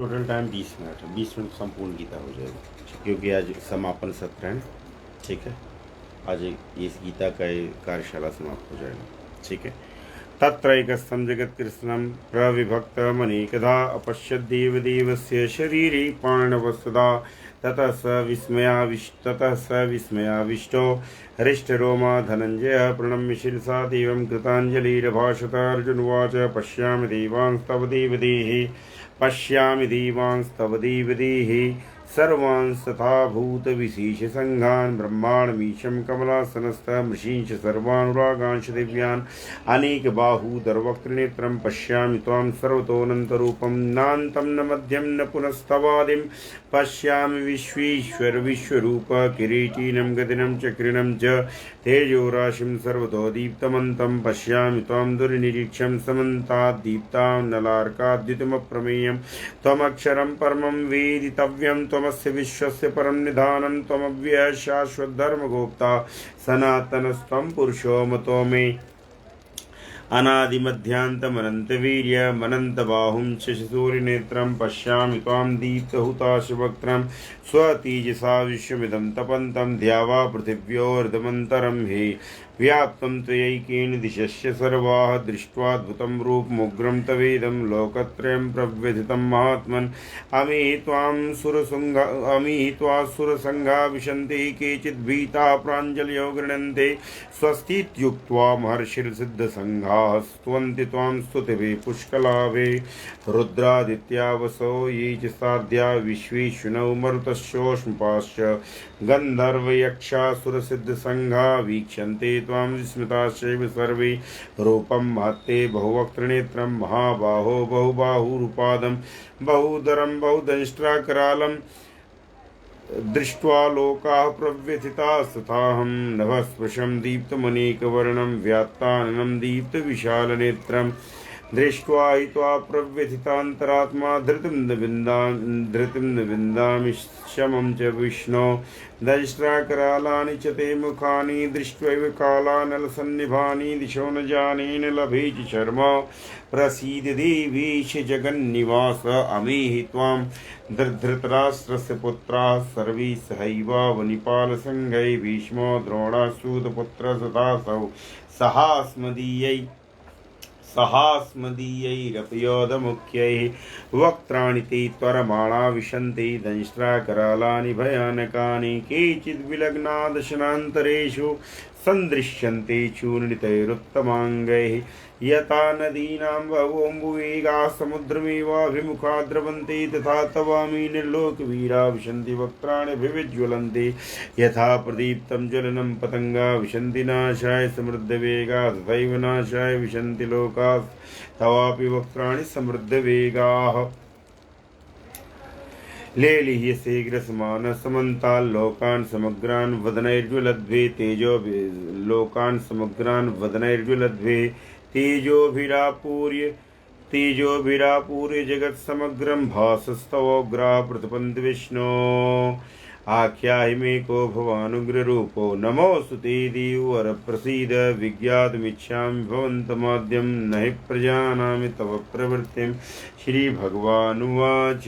Total time 20 minute है। 20 minute संपूर्ण गीता हो जाएगी, क्योंकि आज समापन सत्र है। ठीक है, आज इस गीता का कार्यशाला समाप्त हो जाएगा। ठीक है। तत्रैकस्थं जगत्कृत्स्नं प्रविभक्तमनेकधा अपश्यद् देवदेवस्य शरीरे पाण्डवस्तदा ततः स विस्मयाविष्टो हृष्टरोमा धनञ्जयः प्रणम्य शिरसा देवं कृताञ्जलिरभाषत। अर्जुन उवाच पश्यामि देवांस्तव देवदेः सर्वांस्तथा भूतविशेषसङ्घान् ब्रह्माण्डमीशं कमलासनस्थमृषींश सर्वानुरागांश दिव्यान् अनेकबाहूदरवक्त्रनेत्रं पश्यामि त्वां सर्वतोऽनन्तरूपं नान्तं न मध्यं न पुनस्तवादिं पश्यामि विश्वेश्वर विश्वरूप किरीटिनं गदिनं चक्रिणं च तेजोराशिं सर्वतो दीप्तमन्तं पश्यामि त्वां दुर्निरीक्षं समन्ताद् दीप्तान्नलार्काद्युतिमप्रमेयं त्वमक्षरं परमं वेदितव्यं त्वमस्य विश्वस्य परं निधानं त्वमव्ययः शाश्वतधर्मगोप्ता सनातनस्त्वं पुरुषो मतो मे अनादिमध्यान्तमनन्तवीर्यमनन्तबाहुं शशिसूर्यनेत्रं पश्यामि त्वां दीप्तहुताशवक्त्रं स्वतेजसा विश्वमिदं तपन्तं द्यावा पृथिव्योर्धमन्तरं हे व्याप्तं त्वयैकेन दिशश्च सर्वाः दृष्ट्वाद्भुतं रूपमुग्रं तवेदं लोकत्रयं प्रव्यथितं महात्मन् अमी त्वा सुरसङ्घा विशन्ति केचिद् भीताः प्राञ्जलयो गृह्णन्ते स्वस्तीत्युक्त्वा महर्षिर्सिद्धसङ्घाः स्तुवन्ति त्वां स्तुतिभिः पुष्कलाभे रुद्रादित्या वसो ये च साध्या विश्वेश्विनौ मरुतश्चोष्मपाश्च गन्धर्वयक्षासुरसिद्धसङ्घा वीक्षन्ते त्वां विस्मिताश्चैव सर्वे रूपं महत्ते बहुवक्त्रनेत्रं महाबाहो बहुबाहुरुपादं बहुधरं बहुदंष्ट्राकरालं दृष्ट्वा लोकाः प्रव्यथितास्तथाहं नभस्पृशं दीप्तमनेकवर्णं व्यात्ताननं दीप्तविशालनेत्रं दृष्ट्वा हि त्वा प्रव्यथितान्तरात्मा धृतिं न विन्दामि शमं च विष्णो दंष्ट्राकरालानि च ते मुखानि दृष्ट्वैव कालानलसन्निभानि दिशो न जाने न लभे च शर्म प्रसीद देवीश जगन्निवास अमीहि त्वां धृतराष्ट्रस्य पुत्राः सर्वे सहैवावनिपालसङ्घै भीष्मो द्रोणासूतपुत्रः तथासौ सहास्मदीयैरपयोधमुख्यैः वक्त्राणि ते त्वरमाणा विशन्ति दंष्ट्राकरालानि भयानकानि केचिद्विलग्ना दशनान्तरेषु सन्दृश्यन्ते चूर्णितैरुत्तमाङ्गैः यथा नदीनां बहवोऽम्बुवेगाः समुद्रमेवाभिमुखा द्रवन्ते तथा तवामि निर्लोकवीरा विशन्ति वक्त्राण्यभिविज्वलन्ते यथा प्रदीप्तं ज्वलनं पतङ्गा विशन्ति नाशाय समृद्धवेगा तथैव नाशाय विशन्ति लोकाः तवापि वक्त्राणि समृद्धवेगाः लेलिह्यसे ग्रसमानः समन्ताल्लोकान् समग्रान् वदनैर्ज्वलद्भे लोकान् समग्रान् वदनैर्ज्वलद्भे तेजोभिरापूर्य जगत्समग्रं भासस्तवोग्राः प्रतपन्ति विष्णो आख्याहि मे को भवानुग्ररूपो नमोऽस्तु ते देववर प्रसीद विज्ञातुमिच्छामि भवन्तमाद्यं न हि प्रजानामि तव प्रवृत्तिं श्रीभगवानुवाच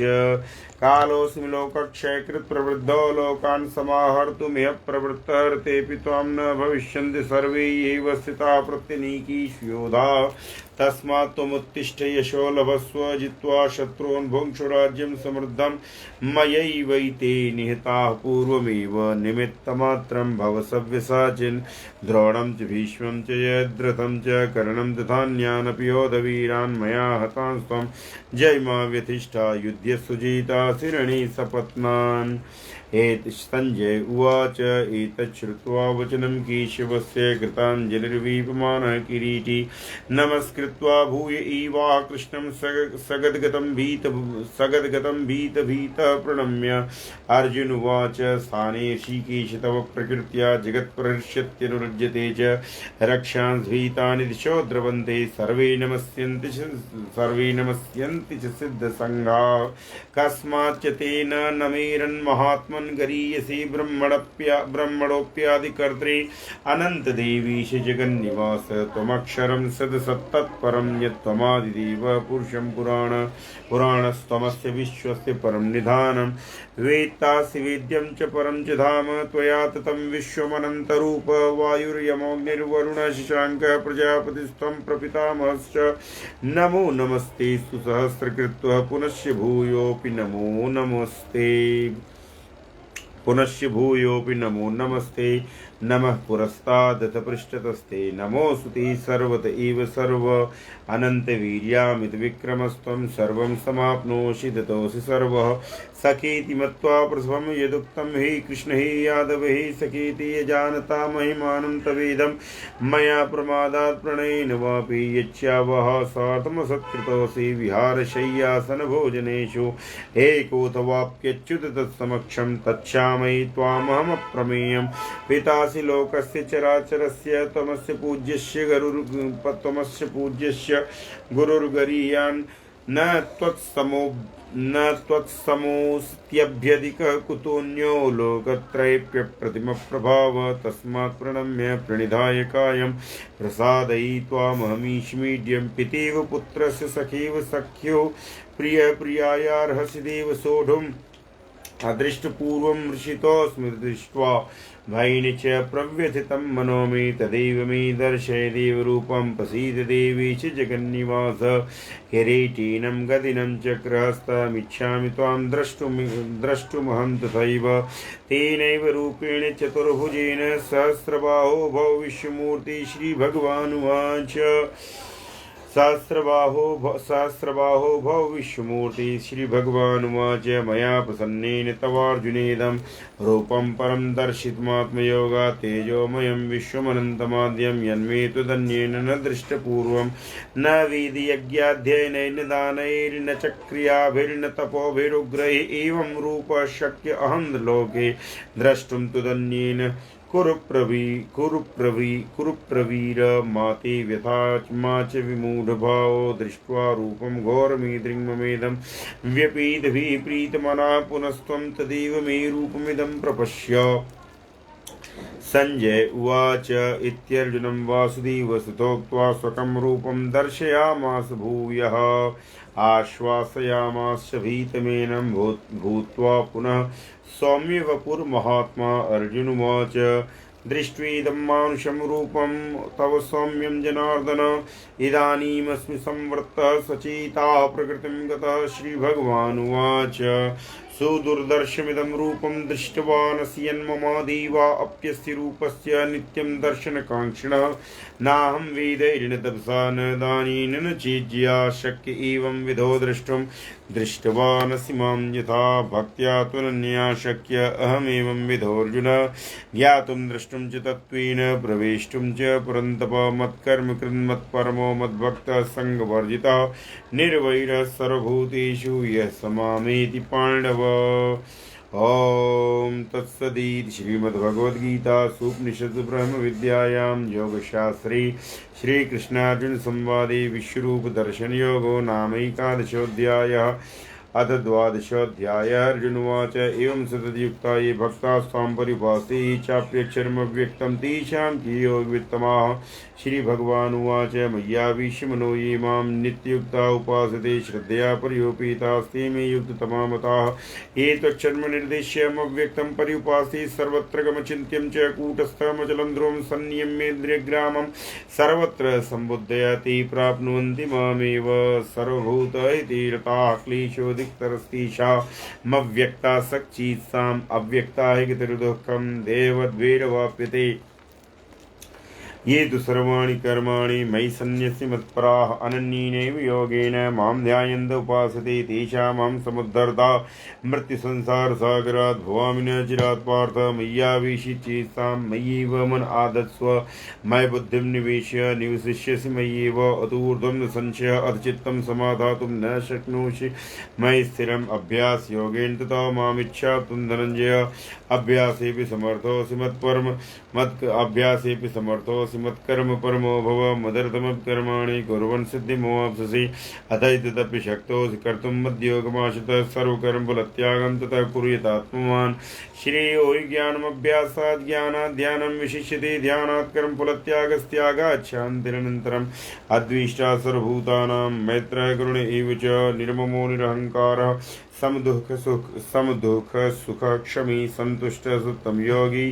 कालोऽस्मि लोकक्षयकृत् प्रवृद्धो लोकान् समाहर्तुमिह प्रवृत्तः तेऽपि त्वां न भविष्यन्ति सर्वे एव स्थिताः प्रत्यनीकीषु योधाः तस्मात् त्वमुत्तिष्ठ यशो लभस्व जित्वा शत्रून् भुङ्क्षु राज्यं समृद्धं मयैवैते निहताः पूर्वमेव निमित्तमात्रं भव सव्यसाचिन् द्रोणं च भीष्मं च जयद्रथं च कर्णं तथान्यानपि योधवीरान् मया हतांस्त्वं जयमा व्यथिष्ठा युध्य सुजिता शिरणी सपत्नान् संजय उवाच एतत् श्रुत्वा वचनं केशवस्य कृताञ्जलिर्वीपमानः किरीटी नमस्कृत्वा भूय एवाह कृष्णं सगद्गतं भीतः प्रणम्य अर्जुन उवाच स्थाने ऋषिकेश तव प्रकृत्या जगत्प्रहृष्यत्यनुरज्यते च रक्षांस्भीतानि दिशो द्रवन्ते सर्वे नमस्यन्ति च सिद्धसङ्घाः कस्माच्च तेन नमेरन्महात्मन् ब्रह्मन् गरीयसी ब्रह्मणोऽप्यादिकर्त्री अनंत देवीश जगन्निवास त्वमक्षरं सदसत्तत्परं यत्त्वमादिदेव पुरुषं पुराणस्त्वमस्य विश्वस्य परं निधानं वेत्तासि वेद्यं च परं च धाम त्वया ततं विश्वमनन्तरूप वायुर्यमोऽग्निर्वरुणः शशाङ्कः प्रजापतिस्त्वं प्रपितामहश्च नमो नमस्ते सुसहस्रकृत्वः पुनश्च भूयोऽपि नमो नमस्ते पुनश्च भूयोऽपि नमो नमस्ते नमः पुरस्तादथ पृष्ठतस्ते नमोऽस्तुते सर्वत एव सर्व अनन्तवीर्यामित विक्रमस्त्वं सर्वं समाप्नोषि ततोऽसि सर्वः सखेति मत्वा प्रसवं यदुक्तं हि कृष्ण हि यादव हि सखेति यजानता महिमानं तवेदं मया प्रमादात् प्रणयेन वापि यच्चावः सार्थमसत्कृतोऽसि विहारशय्यासनभोजनेषु एकोऽथवाप्यच्युत तत्समक्षं तच्छामि त्वामहमप्रमेयं पितासि लोकस्य चराचरस्य त्वमस्य पूज्यस्य गुरुर्गरीयान् न त्वत्समोऽस्त्यभ्यधिकः कुतोऽन्यो लोकत्रयेऽप्यप्रतिमप्रभाव तस्मात् प्रणम्य प्रणिधाय कायं प्रसादयित्वामहमीशमीड्यं पितेव पुत्रस्य सखेव सख्यो प्रियायार्हसि देव सोढुम् अदृष्टपूर्वं हृषितोऽस्मि दृष्ट्वा भयेन च प्रव्यथितं मनो मे तदेव मे दर्शय देवरूपं प्रसीद देवी च जगन्निवास किरीटिनं गदिनं चक्रहस्तमिच्छामि त्वां द्रष्टुमहं तथैव तेनैव रूपेण चतुर्भुजेन सहस्रबाहो भव विश्वमूर्ति श्रीभगवानुवाच सहस्रबाहो भव विश्वमूर्ति श्रीभगवानुवाच मया प्रसन्नेन तवार्जुनेदं रूपं परं दर्शितुमात्मयोगात् तेजोमयं विश्वमनन्तमाद्यं यन्मे त्वदन्येन न दृष्टपूर्वं न वेदयज्ञाध्ययनेन दानैर्न च क्रियाभिर्न तपोभिरुग्रैः एवं रूपः शक्य अहं लोके द्रष्टुं त्वदन्येन कुरु प्रवीर माते व्यथा मा च विमूढभावो दृष्ट्वा रूपं घोरमीदृङ्ममेदं व्यपीतभिः प्रीतमना पुनस्त्वं तदेव मे रूपमिदं प्रपश्य संजय उवाच इत्यर्जुनं वासुदेवसुतोक्त्वा स्वकं रूपं दर्शयामास भूयः आश्वासयामाश्च भीतमेनं भूत्वा पुनः सौम्य वपुर्महात्मा अर्जुनुवाच दृष्ट्वेदं मानुषं रूपं तव सौम्यं जनार्दन इदानीमस्मि संवृत्तः सचेताः प्रकृतिं गतः श्रीभगवानुवाच सुदुर्दर्शमिदं रूपं दृष्टवानसि यन्ममादेवा अप्यस्य रूपस्य नित्यं दर्शनकाङ्क्षिणः नाहं वेदैर्न तपसा न दानेन न चेज्या शक्य एवं विधो द्रष्टुं दृष्टवानसि मां यथा भक्त्या त्वनन्या शक्य अहमेवं विधोऽर्जुन ज्ञातुं द्रष्टुं च तत्त्वेन प्रवेष्टुं च पुरन्तप मत्कर्म कृन्मत्परमो मद्भक्तः सङ्गवर्जितः निर्वैरः सर्वभूतेषु यः स मामेति पाण्डव। ओम तत्सदिति श्रीमद्भगवद्गीतासु उपनिषत्सु ब्रह्मविद्यायां योगशास्त्रे श्रीकृष्णार्जुन संवादे विश्वरूपदर्शनयोगो नामैकादशोऽध्यायः। अथ द्वादशोऽध्याय। अर्जुनोवाच एवं सततयुक्ता ये भक्तास्त्वां परिभासते चाप्यक्षरमव्यक्तं तेषां के योगवित्तमाः। श्रीभगवानुवाच मय्याविश्य मनो ये मां नित्ययुक्ता उपासते श्रद्धया पर्योपेतास्ते मे युक्ततमा मताः। ये त्वक्षरमनिर्देश्य मव्यक्तं पर्युपासते सर्वत्र गमचिन्त्यं च कूटस्थमचलं ध्रुवं संयम्येन्द्रियग्रामं सर्वत्र सम्बुद्धया ते प्राप्नुवन्ति मामेव सर्वभूत इति रताः क्लेशोऽधिकतरस्तेषामव्यक्ता सच्चित्साम् अव्यक्ता हि गतिर्दुःखं देवद्वैरवाप्यते। ये तु सर्वाणि कर्माणि मयि सन्न्यस्य मत्पराः अनन्येनैव योगेन मां ध्यायन्त उपासते तेषामहं समुद्धर्ता मृत्युसंसारसागरात् भवामि न चिरात् पार्थ। मय्यावेशि चेत्सां मय्येव मन आदत्स्व मयि बुद्धिं निवेश्य निवसिष्यसि मय्येव अतूर्ध्वं न संशयः अथ चित्तं समाधातुं न शक्नोषि मयि स्थिरम् अभ्यासयोगेन ततो मामिच्छाप्तुं धनञ्जय। अभ्यासेऽपि समर्थोऽसि मत्परम अभ्यासेऽपि समर्थोऽसि कर्मसि मत्कर्म परमो भव मदर्थमपि कर्माणि कुर्वन् सिद्धिमवाप्स्यसि अथैतदपि शक्तोऽसि कर्तुं मद्योगमाश्रितः सर्वकर्मफलत्यागं ततः कुरु यथात्मवान् श्रेयो हि ज्ञानमभ्यासात् ज्ञानात् ध्यानं विशिष्यते ध्यानात् कर्मफलत्यागस्त्यागात् शान्तिरनन्तरम् अद्वेष्टा सर्वभूतानां मैत्रः करुण एव च निर्ममो निरहङ्कारः समदुःख सुख क्षमी संतुष्ट सुत्तम योगी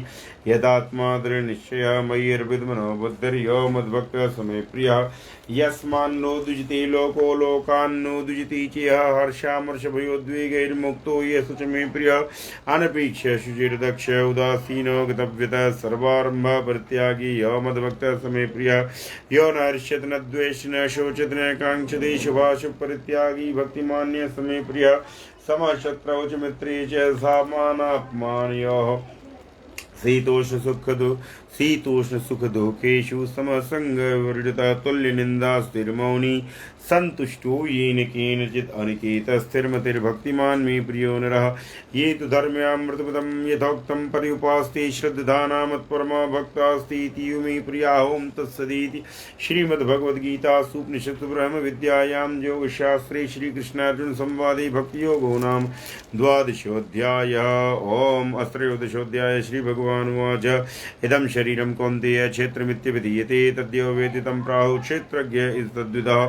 यदात्मा दृढ़ निश्चय मय्यर्विद्मनो बुद्धिर्यो मद्भक्त समय प्रिय यस्मान्नो दुजते लोको लोकान्नो दुजति चेह हर्षामर्ष भयोद्वेगैर्मुक्तो ये सुच मे प्रिय अनपेक्ष शुचिर्दक्ष उदासीनो गतव्यत सर्वारंभ परित्यागी यो मद्भक्त समय प्रिय यो न हर्ष्यत न द्वेष न शोचत न कांक्षते शुभाशुभ परित्यागी भक्तिमान्य समय प्रिय समशत्रौ च मित्रे च समानात्मानयोः शीतोष्ण सुख दुःखेषु समसंगवर्जिता तुल्यनिन्दा स्थिरमौनी संतुष्टो येन केनचित् अनिकेतः स्थिरमतिर्भक्तिमान् मे प्रियो नरः ये तु धर्म्यामृतपदं यथोक्तं पर्युपास्ते श्रद्धाना मत्परमा भक्तास्ति इति यो मे प्रिया ओं तत्सदिति श्रीमद्भगवद्गीतासु उपनिषत्सु ब्रह्मविद्यायां योगशास्त्रे श्रीकृष्णार्जुन संवादे भक्तियोगो नाम द्वादशोऽध्यायः ओम अस्त्रयोदशोऽध्यायः श्रीभगवानुवाच इदं शरीरं कौन्तेय क्षेत्रमित्यभिधीयते तद्यो वेति तं प्राहुः क्षेत्रज्ञ इति तद्विदः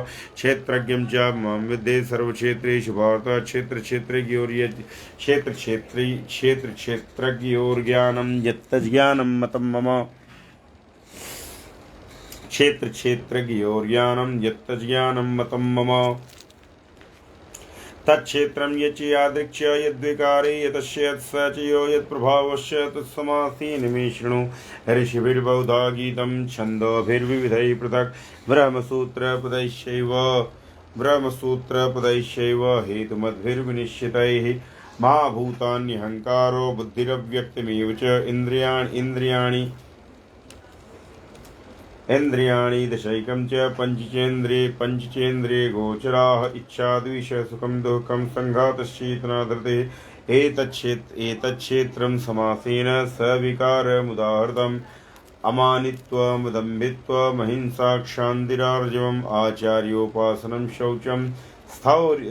क्षेत्रज्ञं च मां विद्धे सर्वक्षेत्रेषु भारत क्षेत्रक्षेत्रज्ञोर्ज्ञानं यत्तज्ज्ञानं मतं मम क्षेत्रज्ञोर्ज्ञानं यत्तज्ज्ञानं मतं मम तत्क्षेत्रं यच्च यादृक्ष यद्विकारे यतस्य यत्स च यो यत्प्रभावस्य तत्समासीन मे शृणु ऋषिभिर्बहुधा गीतं छन्दोभिर्विविधैः पृथक् ब्रह्मसूत्रपदैश्चैव हेतुमद्भिर्विनिश्चितैः महाभूतान्यहङ्कारो बुद्धिरव्यक्तमेव च इन्द्रियाणि दशैकं च पञ्चचेन्द्रिये गोचराः इच्छा द्वेष सुखं दुःखं सङ्घातश्चेतना धृतिः एतच्छेत्रं समासेन सविकारमुदाहृतम् अमानित्वमदम्भित्वम् अहिंसा क्षान्तिरार्जवम् आचार्योपासनं शौचं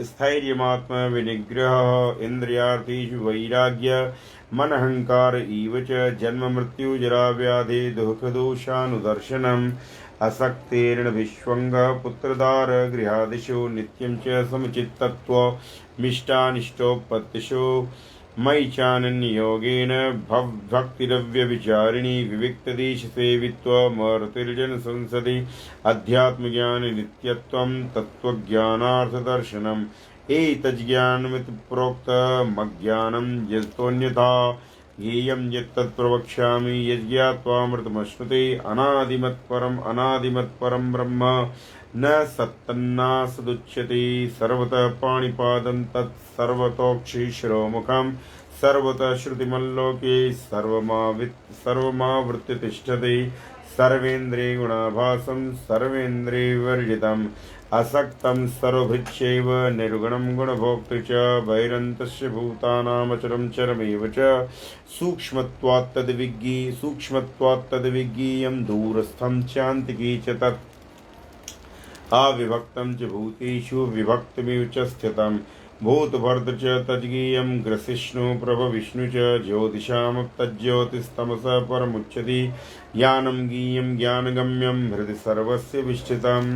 स्थैर्यमात्मविनिग्रहः इन्द्रियार्थेषु वैराग्य मनहंकार इव च जन्म मृत्यु जरा व्याधि दुःखदोषानुदर्शनम् असक्तेर्न विश्वंग पुत्रदार गृहादिषु नित्यं च समचित्तत्वमिष्टानिष्टोपत्तिषु मयि चानन्ययोगेन भक्तिरव्यभिचारिणी विविक्तदेशसेवित्वमर्तिर्जनसंसदि अध्यात्मज्ञाननित्यत्वं तत्त्वज्ञानार्थदर्शनम् एतज्ज्ञानमिति प्रोक्तमज्ञानं यस्तोऽन्यथा ज्ञेयं यत्तत् प्रवक्ष्यामि यज्ञात्वामृतमश्नुते अनादिमत्परं ब्रह्म न सत्तन्नासदुच्यते सर्वतः पाणिपादं तत् सर्वतोक्षिशिरोमुखं सर्वतः श्रुतिमल्लोके सर्वमावृत्य तिष्ठति सर्वेन्द्रिय गुणाभासं सर्वेन्द्रियवर्जितम् असक्तं सर्वभृच्छैव निर्गुणं गुणभोक्तृ च बहिरन्तस्य भूतानामचरं चरमेव च सूक्ष्मत्वात्तद्विज्ञेयं दूरस्थं चान्तिके च तत् अविभक्तं च भूतेषु विभक्तमिव च स्थितं भूतभर्तृ च तज्ज्ञेयं ग्रसिष्णु प्रभविष्णु च ज्योतिषामप्तज्योतिस्तमसः परमुच्यते ज्ञानं ज्ञेयं ज्ञानगम्यं हृदि सर्वस्य विष्ठितम्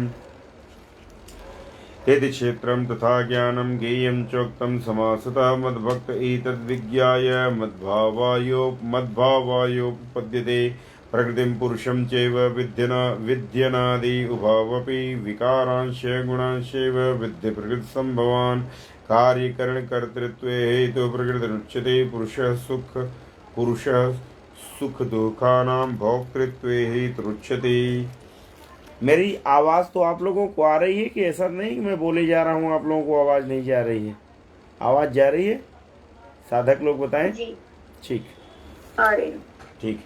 यदि क्षेत्रं तथा ज्ञानं ज्ञेयं चोक्तं समासतः मद्भक्त एतद्विज्ञाय मद्भावायोपपद्यते प्रकृतिं पुरुषं चैव विद्यनादि उभावपि विकारांश गुणांशैव विद्धि प्रकृतिसम्भवान् कार्यकरणकर्तृत्वे हेतु प्रकृतिरुच्यते पुरुषः सुख दुःखानां भोक्तृत्वे हेतुरुच्यते। मेरी आवाज़ तो आप लोगों को आ रही है कि ऐसा नहीं कि मैं बोले जा रहा हूँ आप लोगों को आवाज़ नहीं जा रही है? आवाज़ जा रही है? साधक लोग बताएं। ठीक, आ रही है। ठीक।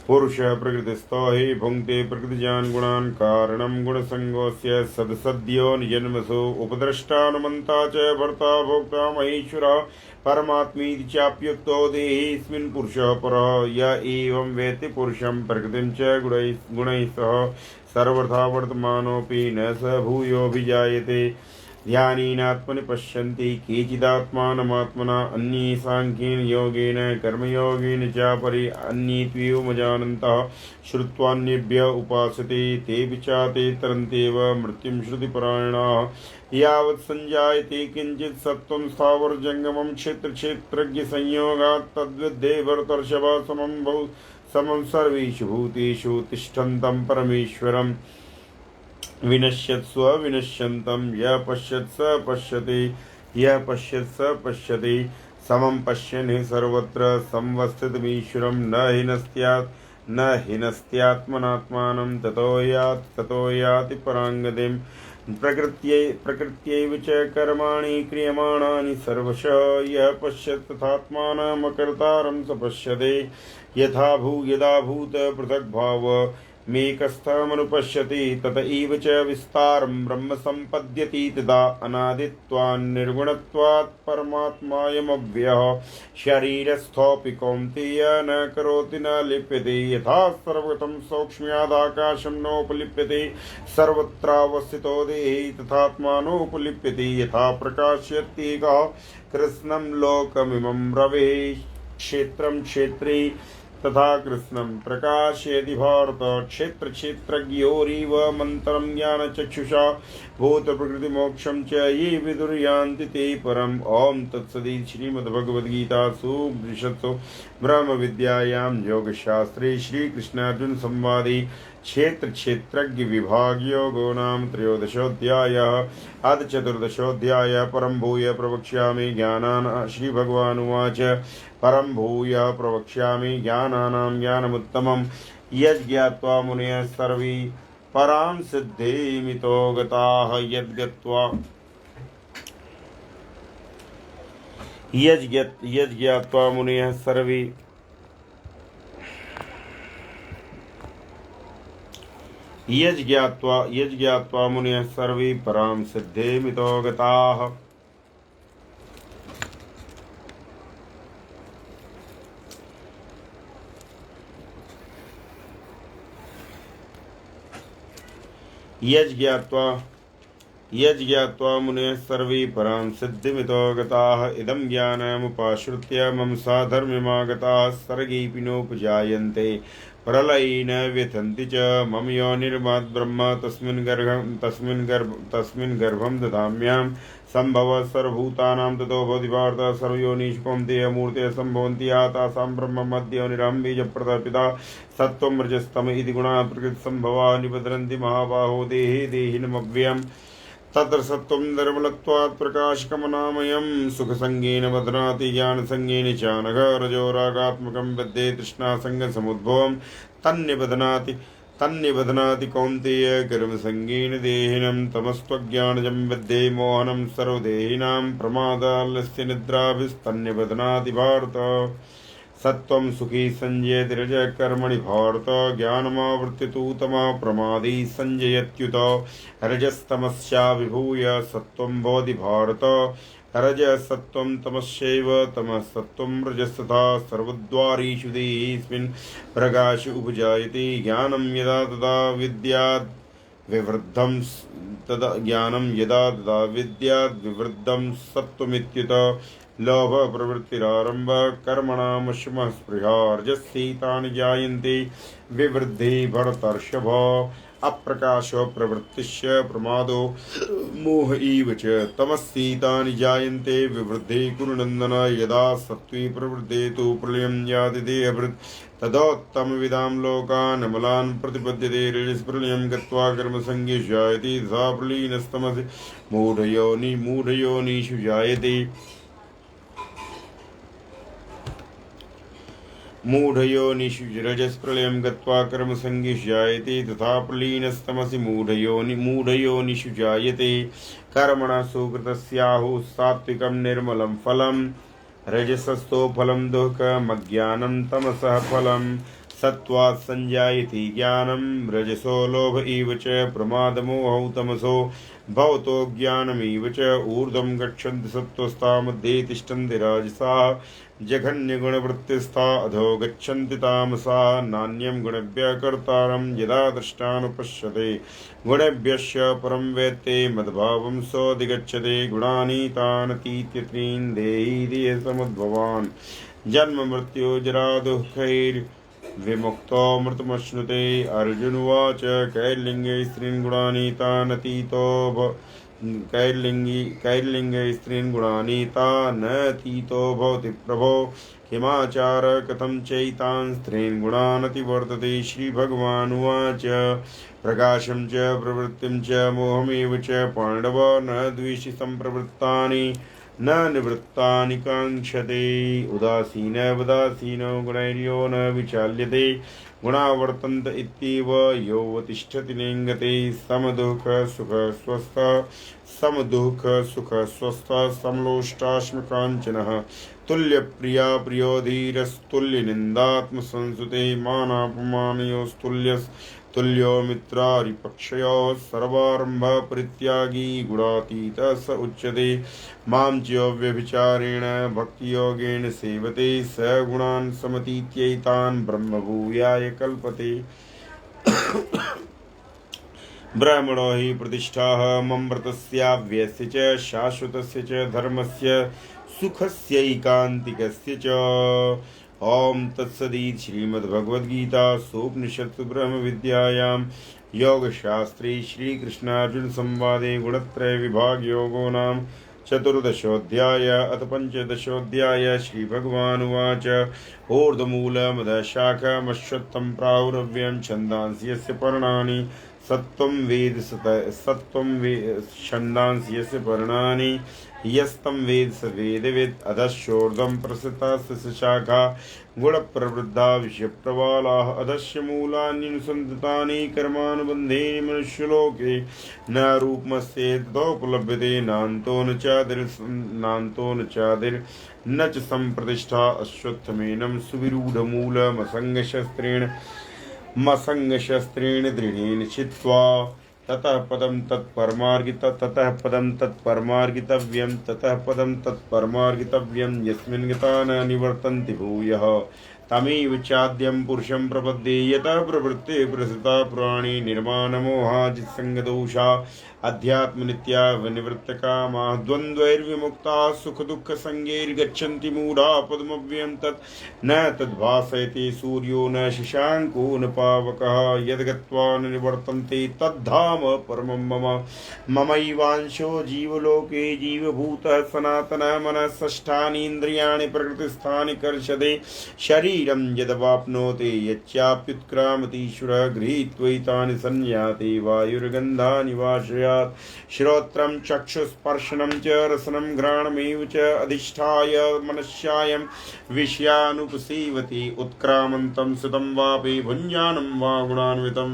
पुरुष प्रकृतिस्थो हि भुङ्क्ते प्रकृतिजान् गुणान् कारणं गुणसङ्गोऽस्य सदसद्यो निजन्मसु उपद्रष्टानुमन्ता च भर्ता भोक्ता महेश्वरः परमात्मीति चाप्युक्तो देहेऽस्मिन् पुरुषः परः य एवं वेत्ति पुरुषं प्रकृतिं च गुणैः सह सर्वथा वर्तमानोऽपि न स भूयोऽभिजायते ध्यानीनात्मनि पश्यन्ति केचिदात्मानमात्मना अन्ये साङ्ख्येन योगेन कर्मयोगेन च परि अन्ये त्वेवमजानन्तः श्रुत्वान्येभ्य उपासते तेऽपि चाते तरन्त्येव मृत्युं श्रुतिपरायणाः यावत् सञ्जायते किञ्चित् सत्त्वं स्थावरजङ्गमं क्षेत्रक्षेत्रज्ञसंयोगात् तद्विद्धे भरतर्षभ समं सर्वेषु भूतेषु तिष्ठन्तं परमेश्वरम् विनश्यत्स्व विनश्यन्तं यः पश्यत् स पश्यति यः पश्यत् स पश्यति समं पश्यन् हि सर्वत्र संवस्थितमीश्वरं न हिनस्त्यात्मनात्मानं ततो याति पराङ्गतिं प्रकृत्यैव च कर्माणि क्रियमाणानि सर्वशः यः पश्यत् तथात्मानमकर्तारं स पश्यते यथा भूत पृथग्भाव मेकस्थमनुपश्यति तत एव च विस्तारं ब्रह्म सम्पद्यति तदा अनादित्वान् निर्गुणत्वात् परमात्मायमव्ययः शरीरस्थोऽपि कौन्तेय न करोति न लिप्यते यथा सर्वगतं सौक्ष्म्यादाकाशं नोपलिप्यते सर्वत्रावस्थितो देहे तथात्मानोपलिप्यते यथा प्रकाशयत्येकः कृत्स्नं लोकमिमं रवेः क्षेत्रं क्षेत्रे तथा कृत्स्नं प्रकाशयति भारत क्षेत्र क्षेत्रज्ञयोरिव मन्त्रं ज्ञानचक्षुषा भूतप्रकृतिमोक्षं च ये विदुर्यान्ति ते परम् ॐ तत्सदिति श्रीमद्भगवद्गीतासु उपनिषत्सु ब्रह्मविद्यायां योगशास्त्रे श्रीकृष्णार्जुनसंवादे क्षेत्र क्षेत्रज्ञ विभाग योगो नाम त्रयोदशोऽध्यायः अथ चतुर्दशोऽध्यायः परं भूय प्रवक्ष्यामि ज्ञानान् श्रीभगवानुवाच परं भूय प्रवक्ष्यामि ज्ञानानां ज्ञानमुत्तमं यज्ज्ञात्वा मुनयः सर्वे परां सिद्धिमितो गताः यज्ज्ञात्वा मुनयः सर्वे यज्ज्ञात्वा मुनयः सर्वे परां सिद्धिमितो गताः यज्ज्ञात्वा मुनयः सर्वे परां सिद्धिमितो गताः इदं ज्ञानमुपाश्रित्य मम साधर्म्यमागताः सर्गेऽपि नोपजायन्ते प्रलये न व्यथन्ति च मम योनिर्माद्ब्रह्म तस्मिन् गर्भं दधाम्यां सम्भवः सर्वभूतानां ततो भवति भारत सर्वयोनिषु कौन्तेय मूर्तयः सम्भवन्ति तासां ब्रह्ममद्योनिरहं बीजप्रदः सत्त्वं रजस्तम इति गुणाः प्रकृतिसम्भवाः निबध्नन्ति महाबाहो देहे देहिनमव्ययम् तत्र सत्त्वं निर्मलत्वात् प्रकाशकमनामयं सुखसंगेन बध्नाति ज्ञानसंगेन चानघ रजो रागात्मकं बद्धे तृष्णासंगसमुद्भवं तन्निबध्नाति कौन्तेय कर्मसंगेन देहिनं तमस्त्वज्ञानजं बद्धे मोहनं सर्वदेहिनां प्रमादालस्य निद्राभिस्तन्निबध्नाति भारत सत्वं सुखी संजयति रजः कर्मणि भारत ज्ञानमावृत्य तु तमः प्रमादी संजयत्युत रजस्तमस्या विभूय सत्वं भवति भारत रजः सत्वं तमश्चैव तमः सत्वं रजस्तथा सर्वद्वारेषु देहेऽस्मिन् प्रकाश उपजायते ज्ञानं यदा तदा विद्याद् विवृद्धं तदा ज्ञानं यदा तदा विद्याद् विवृद्धं सत्वमित्युत लोभ प्रवृत्तिरारंभ कर्मणामशमः स्पृहा रजस्येतानि जायन्ते विवृद्धे भरतर्षभ अप्रकाशो प्रवृत्तिश्च प्रमादो मोह इव च तमस्येतानि जायन्ते विवृद्धे कुरुनन्दन यदा सत्त्वे प्रवृद्धे तु प्रलयं याति देहभृत् तदोत्तमविदां लोकान् अमलान् प्रतिपद्यते रजस्प्रलयं गत्वा कर्मसङ्गे जायते तथा प्रलीनस्तमसि मूढयोनिषु जायते मूढयोनिषु रजस्प्रलयं गत्वा कर्मसङ्गे जायते तथा प्रलीनस्तमसि मूढयोनिषु जायते कर्मणः सुकृतस्याहुः सात्विकं निर्मलं फलं रजसस्थो फलं दुःखमज्ञानं तमसः फलं सत्त्वात् संजायते ज्ञानं रजसो लोभ इव च प्रमादमोहौ तमसो भवतो ज्ञानमेव च ऊर्ध्वं गच्छन्ति सत्त्वस्ता मध्ये तिष्ठन्ति राजसाः जघन्यगुणवृत्तिस्था अधो गच्छन्ति तामसाः नान्यं गुणेभ्यः कर्तारं यदा दृष्टानुपश्यते गुणेभ्यश्च परं वेत्ते मद्भावं सोऽधिगच्छते गुणानि तानतीत्य त्रीन् देहि धियः समुद्भवान् जन्म मृत्यु जरा दुःखैर्विमुक्तो मृतमश्नुते अर्जुन उवाच कैर्लिङ्गे स्त्रीन् गुणानि तानतीतो कैर्लिङ्गे स्त्रीन् गुणानि तानतीतो भवति प्रभो किमाचार कथं चैतान् स्त्रीन् गुणानतिवर्तते श्रीभगवानुवाच प्रकाशं च प्रवृत्तिं च मोहमेव च पाण्डव न द्वेषि सम्प्रवृत्तानि न निवृत्तानि काङ्क्षते उदासीनो गुणैर्यो न विचाल्यते गुणा वर्तन्त इत्येव योऽवतिष्ठति नेङ्गते समदुःख सुख स्वस्थः समलोष्टाश्मकाञ्चनः तुल्यप्रिया प्रियो धीरस्तुल्यनिन्दात्मसंसुते मानापमानयोस्तुल्यो मित्रारिपक्षयोः सर्वारम्भ परित्यागी गुणातीतः स उच्यते मां च व्यभिचारेण भक्तियोगेन सेवते स गुणान् समतीत्यैतान् ब्रह्मभूयाय कल्पते ब्राह्मणो हि प्रतिष्ठाः ममृतस्याव्यस्य च शाश्वतस्य च धर्मस्य सुखस्यैकान्तिकस्य च ओम तत्सदिति श्रीमद्भगवद्गीतासूपनिषत्सु ब्रह्मविद्यायां योगशास्त्रे श्रीकृष्णार्जुन संवादे गुणत्रय विभाग योगो नाम चतुर्दशोऽध्याय अथ पंचदशोऽध्याय श्रीभगवानुवाच ऊर्ध्वमूलमधः शाखमश्वत्थं प्राहुरव्यं छन्दांसि यस्य पर्णानि सत्त्वं छन्दांसि यस्य पर्णानि यस्तं वेद स वेदवित् अधश्चोर्ध्वं प्रसृता स शाखा गुणप्रवृद्धा विषयप्रवालाः अधश्च मूलान्यनुसन्धितानि कर्मानुबन्धेन मनुष्यलोके न रूपमस्येत् ततोपलभ्यते नान्तो न चादिर्न च सम्प्रतिष्ठा अश्वत्थमेनं सुविरूढमूलमसङ्गशस्त्रेण दृढेन चित्वा ततः पदं तत्परमार्गितव्यं यस्मिन् गता न निवर्तन्ति भूयः तमेव चाद्यं पुरुषं प्रपद्ये यतः प्रवृत्ते प्रसृता पुराणी निर्माणमोहाजित्सङ्गदोषा अध्यात्मनित्या विनिवृत्तकामाः द्वन्द्वैर्विमुक्ताः सुखदुःखसङ्गैर्गच्छन्ति मूढाः पदमव्ययं तत् न तद्भासयति सूर्यो न शशाङ्को न पावकः यद्गत्वा न निवर्तन्ते तद्धाम परमं मम ममैवांशो जीवलोके जीवभूतः सनातनः मनः षष्ठानि इन्द्रियाणि प्रकृतिस्थानि कर्षते शरीरं यदवाप्नोति यच्चाप्युत्क्रामतीश्वरः गृहीत्वैतानि संयाते वायुर्गन्धानि वाशयात् श्रोत्रं चक्षुस्पर्शनं च रसनं घ्राणमेव च अधिष्ठाय मनश्यायं विषयानुपसीवति उत्क्रामन्तं सुतं वापि भुञ्जानं वा गुणान्वितं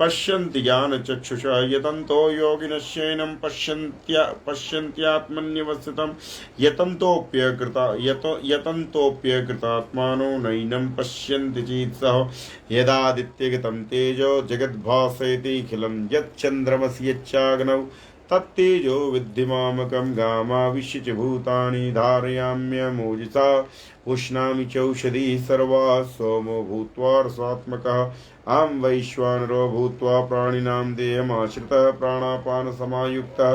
पश्यन्ति ज्ञानचक्षुषा यतन्तो योगिनश्यैनं पश्यन्त्यात्मन्यवस्थितं यतन्तोऽप्यकृतात्मानो नैनं पश्यन्ति चेत्सः यदादित्यगतं तेजो जगद्भासयति अखिलं यच्चन्द्रमसि यच्चाग्नौ तत्तेजो विद्धिमामकं गामाविश्य च भूतानि धारयाम्यमोजसा उष्णामि चौषधिः सर्वाः सोमो भूत्वा रसात्मकः अहं वैश्वानरो भूत्वा प्राणिनां देहमाश्रितः प्राणापानसमायुक्तः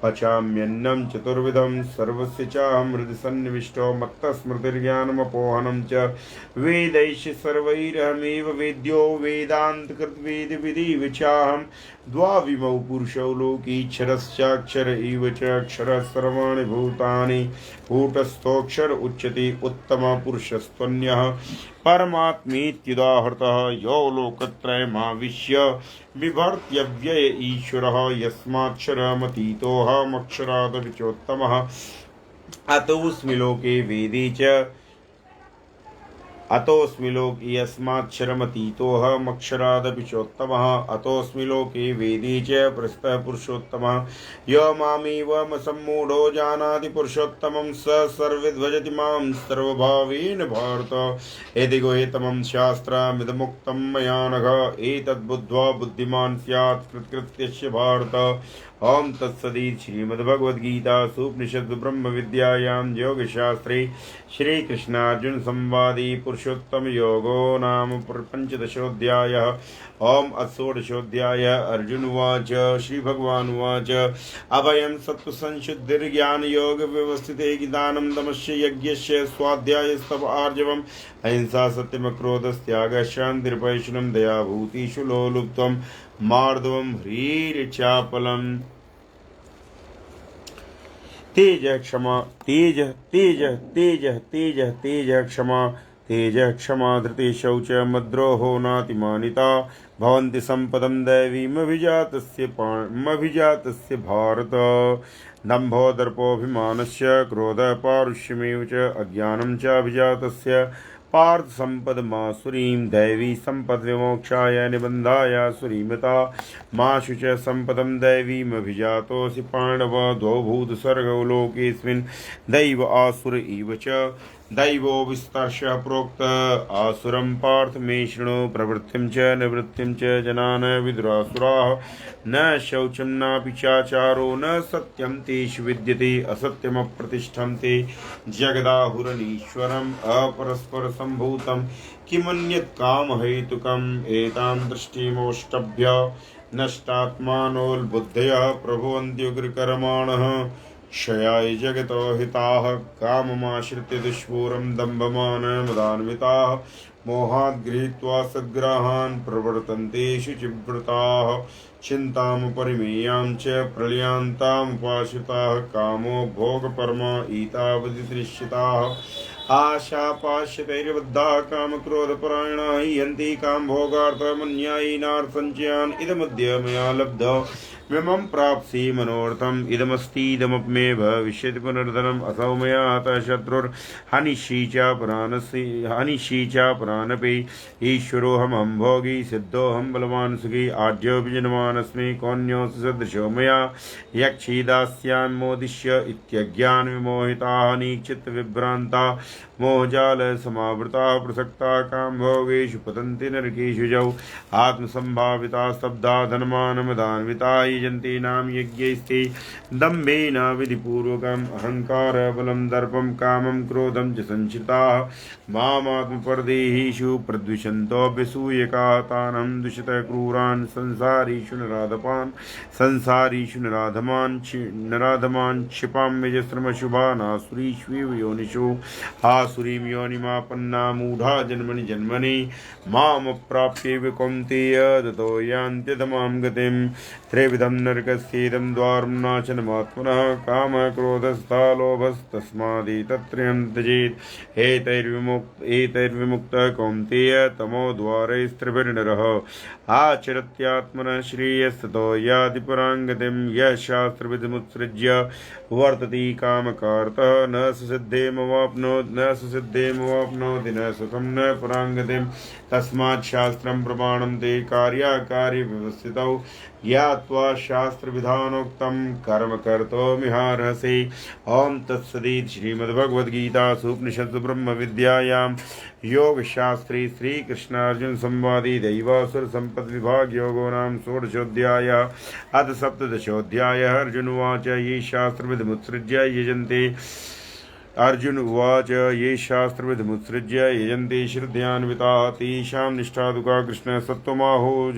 पचाम्यन्नं चतुर्विधं सर्वस्य चाहं हृदि सन्निविष्टो मत्तस्मृतिर्ज्ञानमपोहनं च वेदैश्च सर्वैरहमेव वेद्यो वेदान्तकृद्वेदविधिः चाहं द्वाविमौ पुरुषौ लोकीक्षरश्चाक्षर इव च अक्षरः सर्वाणि भूतानि कूटस्थोऽक्षर उच्यते उत्तमपुरुषस्त्वन्यः परमात्मेत्युदाहृतः यो लोकत्रयमाविश्य बिभर्त्यव्यय ईश्वरः यस्माक्षरमतीतोऽहमक्षरादविचोत्तमः अतोऽस्मि लोके वेदे च अतोऽस्मि लोके यस्माक्षरमतीतोऽहमक्षरादपि चोत्तमः अतोऽस्मि लोके वेदे च प्रस्तः पुरुषोत्तमः यो मामेवम सम्मूढो जानाति पुरुषोत्तमं स सर्वविद्भजति मां सर्वभावेन भारत इति गुह्यतमं शास्त्रमिदमुक्तं मया नघ एतद्बुद्ध्वा बुद्धिमान् स्यात् कृतकृत्यस्य भारत ओम तत्सदिति श्रीमद्भगवद्गीतासु उपनिषद्सु ब्रह्मविद्यायां योगशास्त्रे श्रीकृष्णार्जुन संवादे पुरुषोत्तम योगो नाम पंचदशोऽध्यायः। ओम अषोडशोऽध्याय। अर्जुन उवाच श्रीभगवानुवाच अभयं सत्त्वसंशुद्धिर्ज्ञानयोगव्यवस्थिते दानं दमस्य यज्ञस्य स्वाध्यायस्तप आर्जवम् अहिंसा सत्यमक्रोधस्त्यागः शान्तिर्पैशुनं दया भूतिषु लोलुप्त्वं मार्दवं ह्रीर्चापलम्। तेज क्षमा तेज तेज तेज तेज तेज क्षमा तेज क्षमा धृति शौच मद्रोहो नातिमानिता भवन्ति सम्पदं दैवीमभिजातस्य भारत दम्भो दर्पोऽभिमानस्य क्रोधः पारुष्यमेव च अज्ञानं च अभिजातस्य पार्थ सम्पदमासुरीं दैवी सम्पद्विमोक्षाय निबन्धाय सुरीमता माशु च सम्पदं दैवीमभिजातोऽसि पाण्डव द्वौ भूतसर्गौ लोकेऽस्मिन् दैव आसुर इव च दैवो विस्तर्षः प्रोक्त आसुरं पार्थ मे शृणु प्रवृत्तिं च निवृत्तिं च जनान् विदुरासुराः न शौचं नापि चाचारो न सत्यं तेषु विद्यते असत्यमप्रतिष्ठं ते जगदाहुरनीश्वरम् अपरस्परसम्भूतं किमन्यत् कामहेतुकम् एतां दृष्टिमोष्टभ्य नष्टात्मानोल्बुद्धयः प्रभुवन्त्युग्रकर्माणः क्षयाय जगतो हिताः काममाश्रित्य दुष्पूरं दम्भमानमदान्विताः मोहात् गृहीत्वा सद्ग्रहान् प्रवर्तन्ते शुचिव्रताः चिन्तामपरिमेयां च प्रलयान्तामुपाश्रिताः कामो भोगपरमा एतावदतिरिच्यताः आशापाश्यतैर्बद्धाः कामक्रोधपरायणाः यन्ति कामभोगार्थमन्यायिनार्थसञ्चयान् इदमद्य मया लब्धः मिमं प्राप्स्ये मनोर्थम् इदमस्तीदमपि भविष्यति पुनर्धनम् असौ मया हतः शत्रुर्हनिष्यि च पुरानपि ईश्वरोऽहमहं भोगी सिद्धोऽहं बलवान् सुखी आढ्योऽपि जनमानस्मि कोऽन्योऽस्ति सदृशो मया यक्षीदास्यान्मोदिष्य इत्यज्ञानविमोहिताः निश्चित्तविभ्रान्ताः मोहजालसमावृताः प्रसक्ताः कामभोगेषु पतन्ति नरकेषु जौ आत्मसम्भाविताः स्तब्धा धनमानमदान्विताः यजन्ते नाम यज्ञैस्ते दम्भेन विधिपूर्वकम् अहङ्कारबलं दर्पं कामं क्रोधं च संश्रिताः मामात्मपरदेहेषु प्रद्विषन्तोऽभ्यसूयकाः तानहं दुषितः क्रूरान् संसारीषु नराधमान् क्षिपाम्यजस्रमशुभानासुरीष्वेव योनिषु आसुरीं योनिमापन्ना मूढा जन्मनि जन्मनि मामप्राप्यैव कौन्तेय ततो यान्त्यधमां गतिं त्रिविधं नरकस्येदं द्वारं नाशनमात्मनः कामक्रोधस्था लोभस्तस्मादेतत्त्रयं त्यजेत् एतैर्विमुक्तः कौन्तेय तमो द्वारैस्त्रिभिर्नरः आचरत्यात्मनः श्रेयस्ततो याति परां गतिं यः शास्त्रविधिमुत्सृज्य वर्तते कामकार्तः न सुसिद्धेमवाप्नोति न सुखं न परां गतिं तस्मात् शास्त्रं प्रमाणं ते कार्याकार्यव्यवस्थितौ ज्ञात्वा शास्त्रविधानोक्तं कर्म कर्तुमिहार्हसि। ओम तत्सदिति श्रीमद्भगवद्गीतासु उपनिषत्सु ब्रह्मविद्यायां योगशास्त्रे श्रीकृष्णार्जुन संवादे दैवासुर सम्पद्विभाग योगो नाम षोडशोऽध्यायः। अथ सप्तदशोऽध्यायः। अर्जुन उवाच ये शास्त्रविधिमुत्सृज्य यजन्ते अर्जुन उवाच ये शास्त्रविधिमुत्सृज्य यजन्ते श्रद्धयान्विताः तेषां निष्ठादुका कृष्ण सत्त्वमाहो